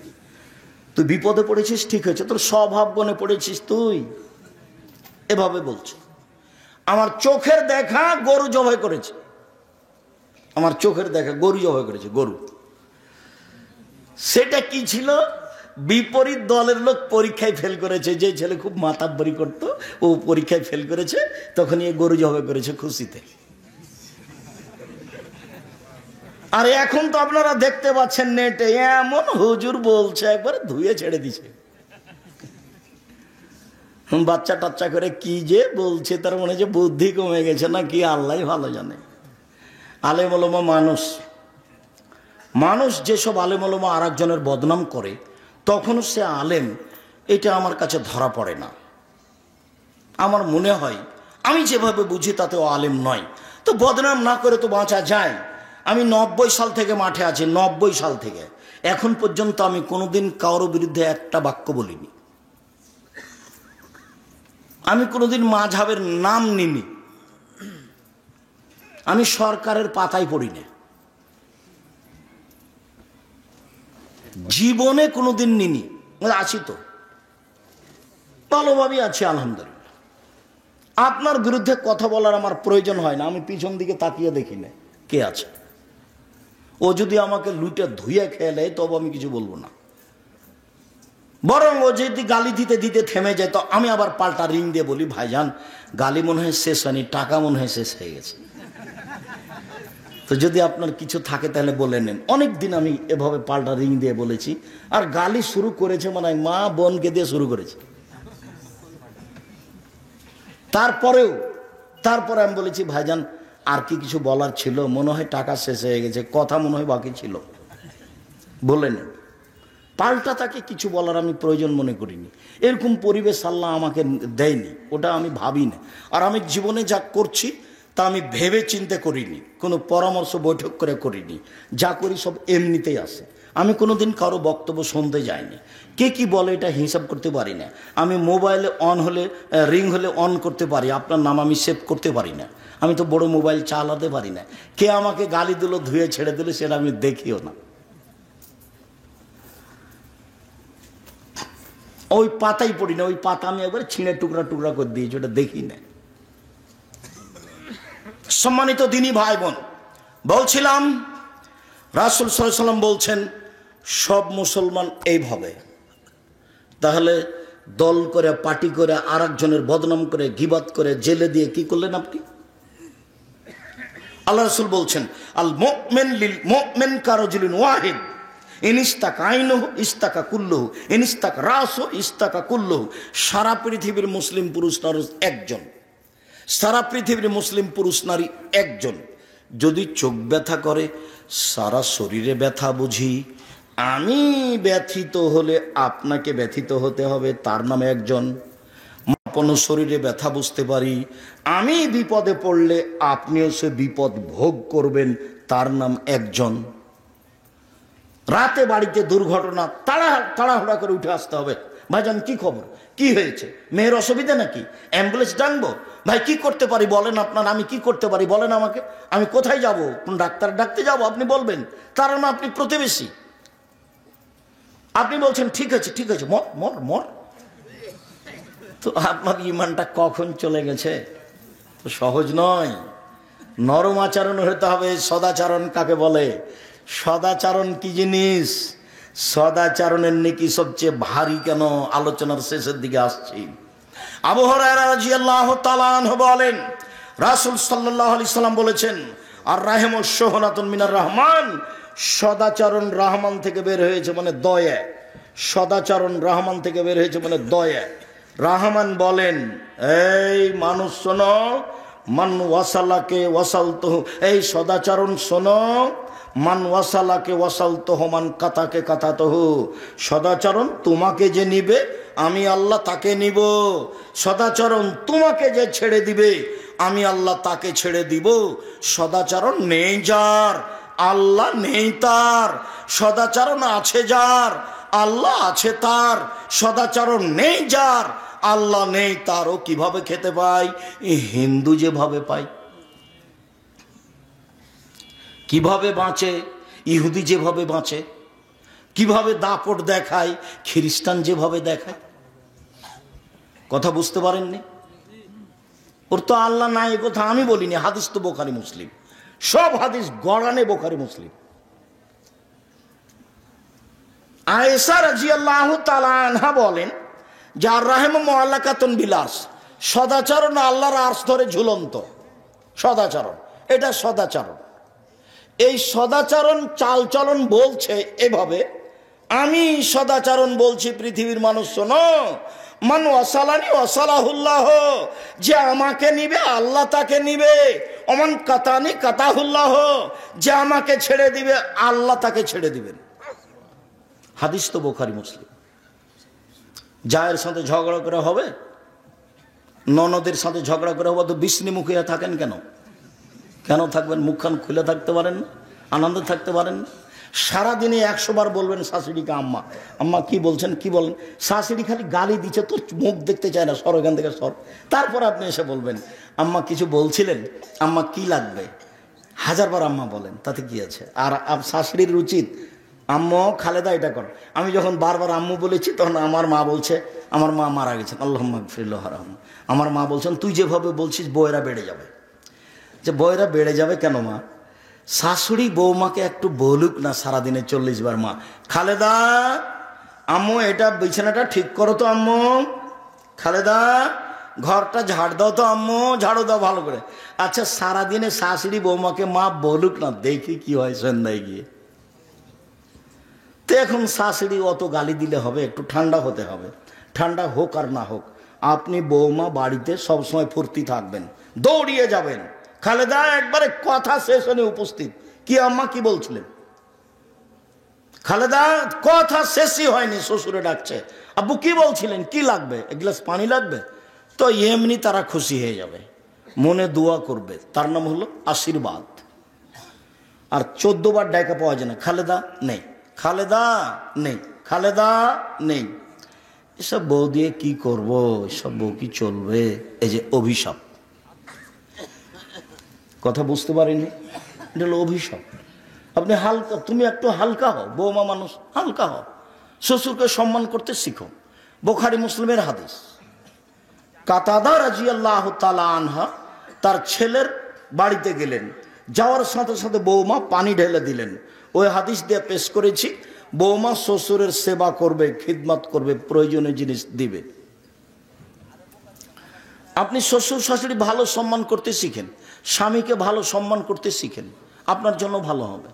তুই বিপদে পড়েছিস, ঠিক হয়েছে, তোর স্বভাব বনে পড়েছিস তুই, এভাবে বলছে। আমার চোখের দেখা গরু জবাই করেছে, আমার চোখের দেখা গরু জবাই করেছে, গরু। সেটা কি ছিল? বিপরীত দলের লোক পরীক্ষায় ফেল করেছে, যে ছেলে খুব মাতাব্বরি করতো ও পরীক্ষায় ফেল করেছে, তখন এই গরু জবাই করেছে খুশিতে। আর এখন তো আপনারা দেখতে পাচ্ছেন নেটে এমন হুজুর বলছে, একবার ধুয়ে ছেড়ে দিছে। বাচ্চা টাচ্চা করে কি যে বলছে, তার মনে হচ্ছে বুদ্ধি কমে গেছে না কি, আল্লাহ ভালো জানে। আলেম ওলামা মানুষ যেসব আলেম ওলামা আর একজনের বদনাম করে, তখনও সে আলেম, এটা আমার কাছে ধরা পড়ে না। আমার মনে হয় আমি যেভাবে বুঝি তাতে ও আলেম নয়। তো বদনাম না করে তো বাঁচা যায়। আমি 90 সাল থেকে মাঠে আছি, 90 সাল থেকে এখন পর্যন্ত আমি কোনোদিন কারোর বিরুদ্ধে একটা বাক্য বলিনি। আমি কোনোদিন মাযহাবের নাম নিনি। আমি সরকারের পাতায় পড়ি না, জীবনে কোনোদিন নিনি। আছি তো, ভালোভাবেই আছি আলহামদুলিল্লাহ। আপনার বিরুদ্ধে কথা বলার আমার প্রয়োজন হয় না। আমি পিছন দিকে তাকিয়ে দেখি না কে আছে। ও যদি আমাকে লুটে ধুয়ে খেয়ে নেয় তবে আমি কিছু বলবো না। বরং ও যদি গালি দিতে দিতে থেমে যায়, তো আমি আবার পাল্টা রিং দিয়ে বলি, ভাইজান গালি মনে হয় শেষ হয়নি, টাকা মনে হয় শেষ হয়ে গেছে। তো যদি আপনার কিছু থাকে তাহলে বলে নেন। অনেক দিন আমি এভাবে পাল্টা রিং দিয়ে বলেছি। আর গালি শুরু করেছে মানে মা বোনকে দিয়ে শুরু করেছে। তারপরে আমি বলেছি, ভাইজান আর কি কিছু বলার ছিল? মনে হয় টাকা শেষ হয়ে গেছে, কথা মনে হয় বাকি ছিল, বলে নেন। পাল্টা তাকে কিছু বলার আমি প্রয়োজন মনে করিনি। এরকম পরিবেশ আল্লাহ আমাকে দেয়নি, ওটা আমি ভাবি না। আর আমি জীবনে যা করছি তা আমি ভেবে চিন্তে করিনি, কোনো পরামর্শ বৈঠক করে করিনি। যা করি সব এমনিতেই আসে। আমি কোনোদিন কারো বক্তব্য শুনতে যাইনি। কে কি বলে এটা হিসাব করতে পারি না। আমি মোবাইলে অন হলে, রিং হলে অন করতে পারি, আপনার নাম আমি সেভ করতে পারি না। আমি তো বড় মোবাইল চালাতে পারি না। কে আমাকে গালি দিল, ধুয়ে ছেড়ে দিল, সেটা আমি দেখিও না। ওই পাতাই পড়ি না। ওই পাতা আমি একবার ছিঁড়ে টুকরা টুকরা করে দিয়েছি, ওটা দেখি না। সম্মানিত দিনী ভাই বোন, বলছিলাম রাসূল সাল্লাল্লাহু আলাইহি ওয়াসাল্লাম বলছেন সব মুসলমান এইভাবে। তাহলে দল করে, পার্টি করে, আর একজনের বদনাম করে, গীবাত করে, জেলে দিয়ে কি করলেন আপনি? আল্লাহ রাসূল বলছেন আল মুমিন লিল মুমিন কারাজুলিন ওয়াহিদ ইনিস্তাকা আইনুহু ইস্তাকা কুল্লুহু ইনিস্তাকা রাসু ইস্তাকা কুল্লুহু। সারা পৃথিবীর মুসলিম পুরুষ নারী একজন, সারা পৃথিবীর মুসলিম পুরুষ নারী একজন। যদি চোখ ব্যথা করে, সারা শরীরে ব্যথা বুঝি। আমি ব্যথিত হলে আপনাকে ব্যথিত হতে হবে, তার নামে একজন। কোনো শরীরে ব্যথা বুঝতে পারি, আমি বিপদে পড়লে আপনিও সে বিপদ ভোগ করবেন, তার নাম একজন। রাতে বাড়িতে দুর্ঘটনা, তাড়াহুড়া করে উঠে আসতে হবে। ভাইজান কি খবর, কি হয়েছে, মেয়ের অসুবিধা নাকি, অ্যাম্বুলেন্স ডাকবো? ভাই কি করতে পারি বলেন আপনার, আমি কি করতে পারি বলেন আমাকে, আমি কোথায় যাব, কোন ডাক্তার ডাকতে যাব? আপনি বলবেন, তার না আপনি প্রতিবেশী। আপনি বলছেন ঠিক আছে ঠিক আছে, মর মর মর। তো আপনার ইমানটা কখন চলে গেছে? তো সহজ নয়। নরম আচরণ হতে হবে। সদাচরণ কাকে বলে? সদাচরণ কি জিনিস? সদাচরণের নেকি সবচেয়ে ভারী কেন? আলোচনার শেষের দিকে আসছি। আবু হুরায়রা রাদিয়াল্লাহু তাআলা আনহু বলেন, রাসূল সাল্লাল্লাহু আলাইহি সাল্লাম বলেছেন, আর রাহিমু শুহনাতুন মিনার রহমান। সদাচরণ রহমান থেকে বের হয়েছে মানে দয়া। সদাচরণ রহমান থেকে বের হয়েছে মানে দয়া। রহমান বলেন, এই মানুষ শোনো, মান ওয়াসালাকে ওয়াসালতুহু, এই সদাচরণ শোনো, মান ওয়াসালাকে ওয়াসালতুহু মান কাতাকে কাতাতুহু। সদাচরণ তোমাকে যে নিবে আমি আল্লাহ তাকে নিব। সদাচরণ তোমাকে যে ছেড়ে দিবে আমি আল্লাহ তাকে ছেড়ে দিব। সদাচরণ নেই যার, আল্লাহ নেই তার। সদাচরণ আছে যার, আল্লাহ আছে তার। সদাচরণ নেই যার, আল্লাহ নেই তার। ও কিভাবে খেতে পায়? হিন্দু যেভাবে পায়। কিভাবে বাঁচে? ইহুদি যেভাবে বাঁচে। কিভাবে দাপট দেখায়? খ্রিস্টান যেভাবে দেখায়। কথা বুঝতে পারেননি? ওর তো আল্লাহ নাই, কথা আমি বলিনি, হাদিস তো বুখারী মুসলিম। সব হাদিস গড়ানে বুখারী মুসলিম। আয়েশা রাদিয়াল্লাহু তাআলা আনহা বলেন, যার রাহিম মুআল্লাকাতুন বিল আরশ, সদাচরণ আল্লাহর আরশ ধরে ঝুলন্ত সদাচরণ, এটা সদাচরণ। এই সদাচরণ চালচলন বলছে এভাবে, আমি সদাচরণ বলছি পৃথিবীর মানুষ শোনো, মান ওয়াসালানি ওয়াসালাহুল্লাহ, যে আমাকে নিবে আল্লাহ তাকে নিবে, অমান কাতানি কাতাহুল্লাহ, যে আমাকে ছেড়ে দিবে আল্লাহ তাকে ছেড়ে দিবেন। হাদিস তো বুখারী মুসলিম। জায়ের সাথে ঝগড়া করে হবে, ননদের সাথে ঝগড়া করে হবে তো বিষ্ণু মুখিয়া থাকেন কেন? কেন থাকবেন? মুখখান খুলে থাকতে পারেন না? আনন্দে থাকতে পারেন না? সারাদিনে 100 বার বলবেন শাশুড়িকে আম্মা, আম্মা কি বলছেন, কি বলেন? শাশুড়ি খালি গালি দিচ্ছে, তো মুখ দেখতে চায় না, সর এখান থেকে সর। তারপর আপনি এসে বলবেন আম্মা কিছু বলছিলেন, আম্মা কি লাগবে? 1000 বার আম্মা বলেন, তাতে কি আছে? আর শাশুড়ির উচিত আম্মু খালেদা এটা কর। আমি যখন বারবার আম্মু বলেছি তখন আমার মা বলছে, আমার মা মারা গেছেন, আল্লাহুম্মা গফিরলাহু ওয়ারহামহু, আমার মা বলছেন তুই যেভাবে বলছিস বউয়েরা বেড়ে যাবে। যে বউয়েরা বেড়ে যাবে কেন মা? শাশুড়ি বৌমাকে একটু বলুক না সারাদিনে 40 বার, মা খালেদা আম্মু এটা বিছানাটা ঠিক করো তো, আম্মু খালেদা ঘরটা ঝাড় দাও তো, আম্মু ঝাড়ু দাও ভালো করে। আচ্ছা সারাদিনে শাশুড়ি বৌমাকে মা বলুক না, দেখি কি হয় সন্ধ্যায় গিয়ে। তো এখন শাশুড়ি অত গালি দিলে হবে? একটু ঠান্ডা হতে হবে। ঠান্ডা হোক আর না হোক, আপনি বৌমা বাড়িতে সবসময় ফুর্তি থাকবেন, দৌড়িয়ে যাবেন। খালেদা একবারে কথা শেষ হয়ে উপস্থিত, কি আম্মা কি বলছিলেন? খালেদা কথা শেষই হয়নি, শ্বশুরে ডাকছে, আব্বু কি বলছিলেন, কি লাগবে, এক গ্লাস পানি লাগবে? তো এমনি তারা খুশি হয়ে যাবে, মনে দোয়া করবে, তার নাম হলো আশীর্বাদ। আর 14 বার ডাকা পাওয়া যায় না, খালেদা নেই, খালেদা নেই, খালেদা নেই। এসব বউ দিয়ে কি করব, এসব বউ কি চলবে? এই যে অভিশাপ, কথা বুঝতে পারিনি, এটা হলো অভিশাপ। আপনি হালকা, তুমি একটু হালকা হও, বৌমা মানুষ হালকা হও, শ্বশুরকে সম্মান করতে শিখো। বুখারী মুসলিমের হাদিস, কাতাদা রাদিয়াল্লাহু তাআলা আনহা তার ছেলের বাড়িতে গেলেন, যাওয়ার সাথে সাথে বৌমা পানি ঢেলে দিলেন। ওই হাদিস দিয়ে পেশ করেছি, বৌমা শ্বশুরের সেবা করবে, খিদমত করবে, প্রয়োজনীয় জিনিস দিবে। আপনি শ্বশুর শাশুড়ি ভালো সম্মান করতে শিখেন, স্বামীকে ভালো সম্মান করতে শিখেন, আপনার জন্য ভালো হবে,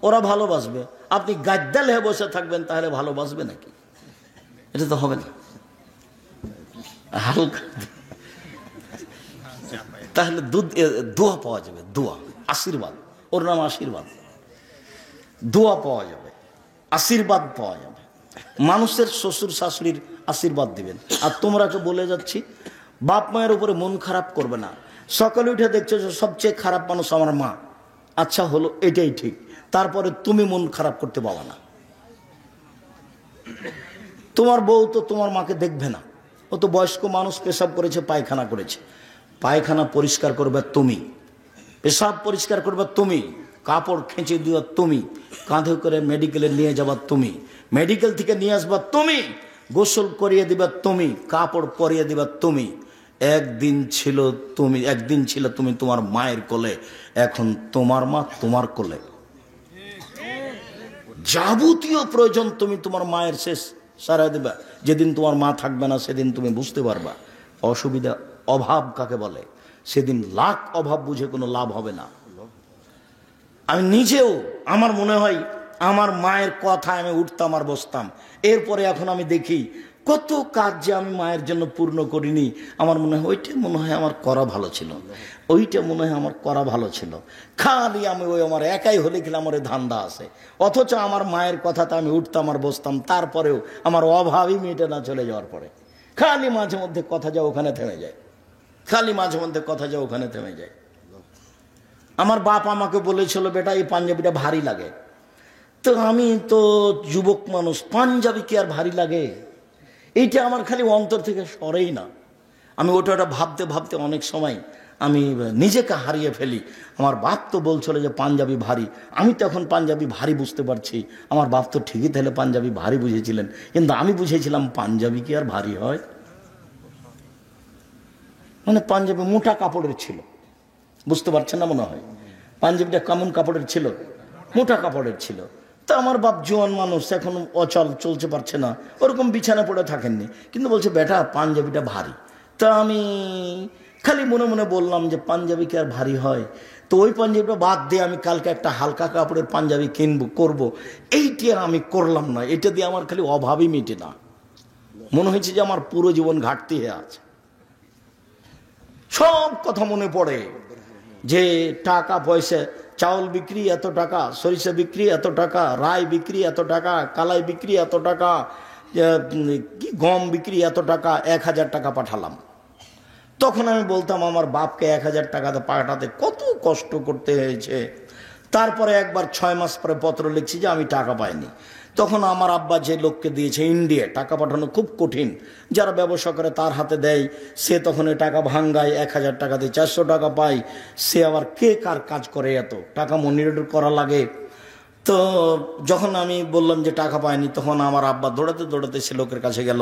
ওরা ভালোবাসবে। আপনি গাদ্দাল হয়ে বসে থাকবেন, তাহলে ভালোবাসবে নাকি? এটা তো হবে না। হালকা তাহলে দোয়া পাওয়া যাবে, দোয়া, আশীর্বাদ, ওর নাম আশীর্বাদ। দোয়া পাওয়া যাবে, আশীর্বাদ পাওয়া যাবে, মানুষের শ্বশুর শাশুড়ির আশীর্বাদ দিবেন। আর তোমরাকে বলে যাচ্ছি, বাপ মায়ের উপরে মন খারাপ করবে না। সকালে উঠে দেখছো যে সবচেয়ে খারাপ মানুষ আমার মা, আচ্ছা হলো, এটাই ঠিক, তারপরে তুমি মন খারাপ করতে পারবে না। তোমার বউ তো তোমার মাকে দেখবে না, ও তো বয়স্ক মানুষ, পেশাব করেছে, পায়খানা করেছে, পায়খানা পরিষ্কার করবে তুমি, পেশাব পরিষ্কার করবে তুমি, কাপড় খেঁচে দেওয়া তুমি, কাঁধে করে মেডিকেলে নিয়ে যাবা তুমি, মেডিকেল থেকে নিয়ে আসবা তুমি, গোসল করিয়ে দিবা তুমি, কাপড় পরিয়ে দিবা তুমি। একদিন ছিল তুমি তোমার মায়ের কোলে, এখন তোমার মা তোমার কোলে। যাবতীয় প্রয়োজন তুমি তোমার মায়ের শেষ সারা দেবা। যেদিন তোমার মা থাকবে না সেদিন তুমি বুঝতে পারবা অসুবিধা, অভাব কাকে বলে। সেদিন লাখ অভাব বুঝে কোনো লাভ হবে না। আমি নিজেও, আমার মনে হয় আমার মায়ের কথায় আমি উঠতাম আর বসতাম। এরপরে এখন আমি দেখি কত কাজ যে আমি মায়ের জন্য পূর্ণ করিনি। আমার মনে হয় ওইটা আমার করা ভালো ছিল, ওইটা মনে হয় আমার করা ভালো ছিল। খালি আমি ওই আমার একাই হলে গেলে আমার ধান্দা আছে, অথচ আমার মায়ের কথাতে আমি উঠতাম আর বসতাম। তারপরেও আমার অভাবই মেটে না চলে যাওয়ার পরে খালি মাঝে মধ্যে কথা যা ওখানে থেমে যায়, খালি মাঝে মধ্যে কথা যা ওখানে থেমে যায়। আমার বাপ আমাকে বলেছিল, বেটা এই পাঞ্জাবিটা ভারী লাগে। তো আমি তো যুবক মানুষ, পাঞ্জাবি কি আর ভারী লাগে? এইটা আমার খালি অন্তর থেকে সরেই না। আমি ওটা ভাবতে ভাবতে অনেক সময় আমি নিজেকে হারিয়ে ফেলি। আমার বাপ তো বলছিল যে পাঞ্জাবি ভারী, আমি তো এখন পাঞ্জাবি ভারী বুঝতে পারছি। আমার বাপ তো ঠিকই তাহলে পাঞ্জাবি ভারী বুঝেছিলেন, কিন্তু আমি বুঝেছিলাম পাঞ্জাবি কি আর ভারী হয়? মানে পাঞ্জাবি মোটা কাপড়ের ছিল, বুঝতে পারছেন না মনে হয়। পাঞ্জাবিটা কেমন কাপড়ের ছিল? মোটা কাপড়ের ছিল। তা আমার বাপ জোয়ান মানুষ, এখন অচল, চলতে পারছে না, ওরকম বিছানা পড়ে থাকেননি, কিন্তু বলছে বেটা পাঞ্জাবিটা ভারী। তা আমি খালি মনে মনে বললাম যে পাঞ্জাবি কি আর ভারী হয়? তো ওই পাঞ্জাবিটা বাদ দিয়ে আমি কালকে একটা হালকা কাপড়ের পাঞ্জাবি কিনবো, করব। এইটি আর আমি করলাম না। এটা দিয়ে আমার খালি অভাবই মিটে না, মনে হয়েছে যে আমার পুরো জীবন ঘাটতি হয়ে আছে। সব কথা মনে পড়ে যে টাকা পয়সা, চাউল বিক্রি এত টাকা, সরিষা বিক্রি এত টাকা, রাই বিক্রি এত টাকা, কালাই বিক্রি এত টাকা, কি গম বিক্রি এত টাকা, 1000 টাকা পাঠালাম। তখন আমি বলতাম আমার বাপকে 1000 টাকাতে পাঠাতে কত কষ্ট করতে হয়েছে। তারপরে একবার 6 মাস পরে পত্র লিখছি যে আমি টাকা পাইনি। তখন আমার আব্বা যে লোককে দিয়েছে ইন্ডিয়া, টাকা পাঠানো খুব কঠিন, যারা ব্যবসা করে তার হাতে দেয়, সে তখন এই টাকা ভাঙ্গায়, 1000 টাকাতে 400 টাকা পায়। সে আবার কে কার কাজ করে, এত টাকা মনিটর করা লাগে। তো যখন আমি বললাম যে টাকা পাইনি, তখন আমার আব্বা দৌড়াতে দৌড়াতে সে লোকের কাছে গেল,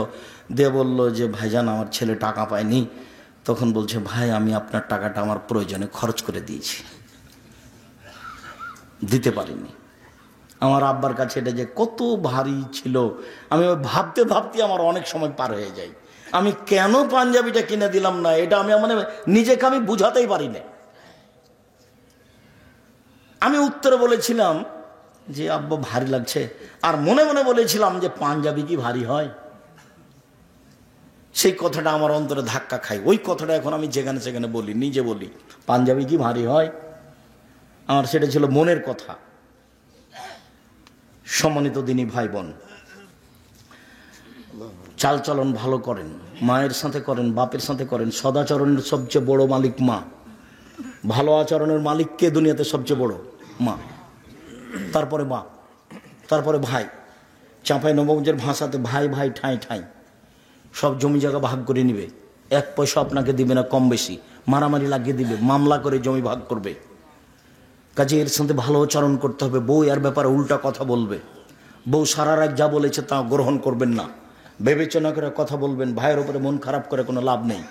দিয়ে বলল যে ভাইজান আমার ছেলে টাকা পায়নি। তখন বলছে ভাই আমি আপনার টাকাটা আমার প্রয়োজনে খরচ করে দিয়েছি, দিতে পারিনি। আমার আব্বার কাছে এটা যে কত ভারী ছিল, আমি ভাবতে ভাবতে আমার অনেক সময় পার হয়ে যাই। আমি কেন পাঞ্জাবিটা কিনে দিলাম না, এটা আমি মানে নিজেকে আমি বুঝাতেই পারি না। আমি উত্তরে বলেছিলাম যে আব্বা ভারী লাগছে, আর মনে মনে বলেছিলাম যে পাঞ্জাবি কি ভারী হয়? সেই কথাটা আমার অন্তরে ধাক্কা খাই। ওই কথাটা এখন আমি যেখানে সেখানে বলি, নিজে বলি, পাঞ্জাবি কি ভারী হয়? আমার সেটা ছিল মনের কথা। সম্মানিত দিনী ভাই বোন, চালচলন ভালো করেন, মায়ের সাথে করেন, বাপের সাথে করেন। সদাচরণের সবচেয়ে বড় মালিক মা। ভালো আচরণের মালিক কে দুনিয়াতে সবচেয়ে বড়? মা। তারপরে মা, তারপরে ভাই। চাঁপাইনবাবগঞ্জের ভাষাতে ভাই ভাই ঠাঁই ঠাঁই, সব জমি জায়গা ভাগ করে নিবে, 1 পয়সা আপনাকে দিবে না, কম বেশি মারামারি লাগিয়ে দিবে, মামলা করে জমি ভাগ করবে। কাজে এর সাথে ভালো আচরণ করতে হবে। বউ এর ব্যাপারে উল্টা কথা বলবে, বউ সারা রাত যা বলেছে তা গ্রহণ করবেন না, বিবেচনা করে কথা বলবেন। ভাইয়ের উপরে মন খারাপ করে কোনো লাভ নেই,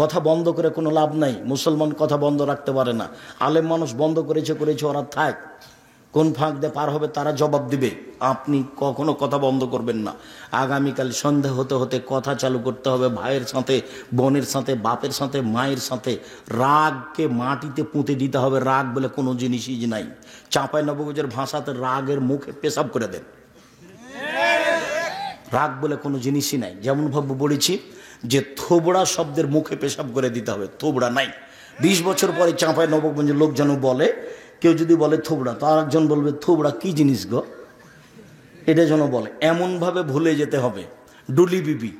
কথা বন্ধ করে কোনো লাভ নাই। মুসলমান কথা বন্ধ রাখতে পারে না, আলেম মানুষ বন্ধ করেছে, ওরা থাক, কোন ফাঁক দিয়ে পার হবে তারা জবাব দিবে। আপনি কখনো কথা বন্ধ করবেন না। আগামীকাল সন্ধ্যা হতে হতে কথা চালু করতে হবে, ভাইয়ের সাথে, বোনের সাথে, বাপের সাথে, মায়ের সাথে। রাগকে মাটিতে পুঁতে দিতে হবে। রাগ বলে কোনো জিনিসই নাই। চাঁপাইনবাবগঞ্জের ভাষাতে রাগের মুখে পেশাব করে দেন। রাগ বলে কোনো জিনিসই নাই। যেমন ভাবে বলেছি যে থোবড়া শব্দের মুখে পেশাব করে দিতে হবে, থোবড়া নাই। 20 বছর পরে চাঁপাইনবাবগঞ্জের লোক যেন বলে, কেউ যদি বলে থোবড়া, তো আরেকজন বলবে থোবড়া কি জিনিস গো, এটা যেন বলে। এমনভাবে ভুলে যেতে হবে ডুলি বিবি,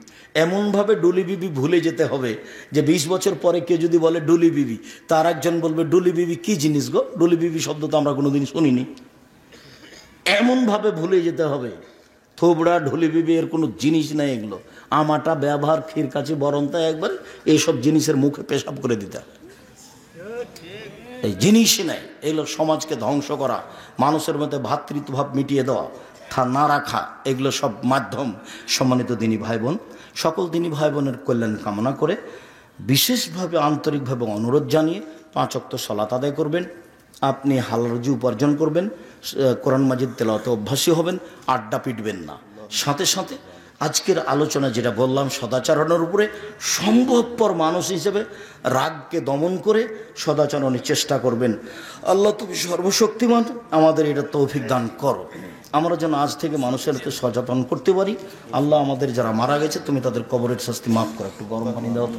এমনভাবে ডুলি বিবি ভুলে যেতে হবে যে 20 বছর পরে কেউ যদি বলে ডুলি বিবি, তার একজন বলবে ডুলি বিবি কি জিনিস গো, ডুলি বিবি শব্দ তো আমরা কোনোদিন শুনিনি। এমনভাবে ভুলে যেতে হবে। থোবড়া ঢুলি বিবি এর কোনো জিনিস নাই এগুলো। আমাটা ব্যবহার ক্ষীর কাছে বরন্তা একবার এইসব জিনিসের মুখে পেশাব করে দিতে হবে। এই জিনিসই নাই। এগুলো সমাজকে ধ্বংস করা, মানুষের মধ্যে ভ্রাতৃত্বভাব মিটিয়ে দেওয়া, না রাখা, এগুলো সব মাধ্যম। সম্মানিত দিনী ভাই বোন, সকল দিনী ভাই বোনের কল্যাণ কামনা করে বিশেষভাবে আন্তরিকভাবে অনুরোধ জানিয়ে 5 ওয়াক্ত সালাত আদায় করবেন। আপনি হালাল রুজি উপার্জন করবেন, কোরআন মাজিদ তেলাওয়াতে অভ্যাসী হবেন, আড্ডা পিটবেন না। সাথে সাথে আজকের আলোচনা যেটা বললাম সদাচরণের উপরে, সম্ভবপর মানুষ হিসেবে রাগকে দমন করে সদাচরণের চেষ্টা করবেন। আল্লাহ তুমি সর্বশক্তিমান, আমাদের এটা তৌফিক দান করো। আমরা যেন আজ থেকে মানুষের হাতে সচেতন করতে পারি। আল্লাহ আমাদের যারা মারা গেছে তুমি তাদের কবরের শাস্তি মাফ করো। একটু গরম পানি দাও তো।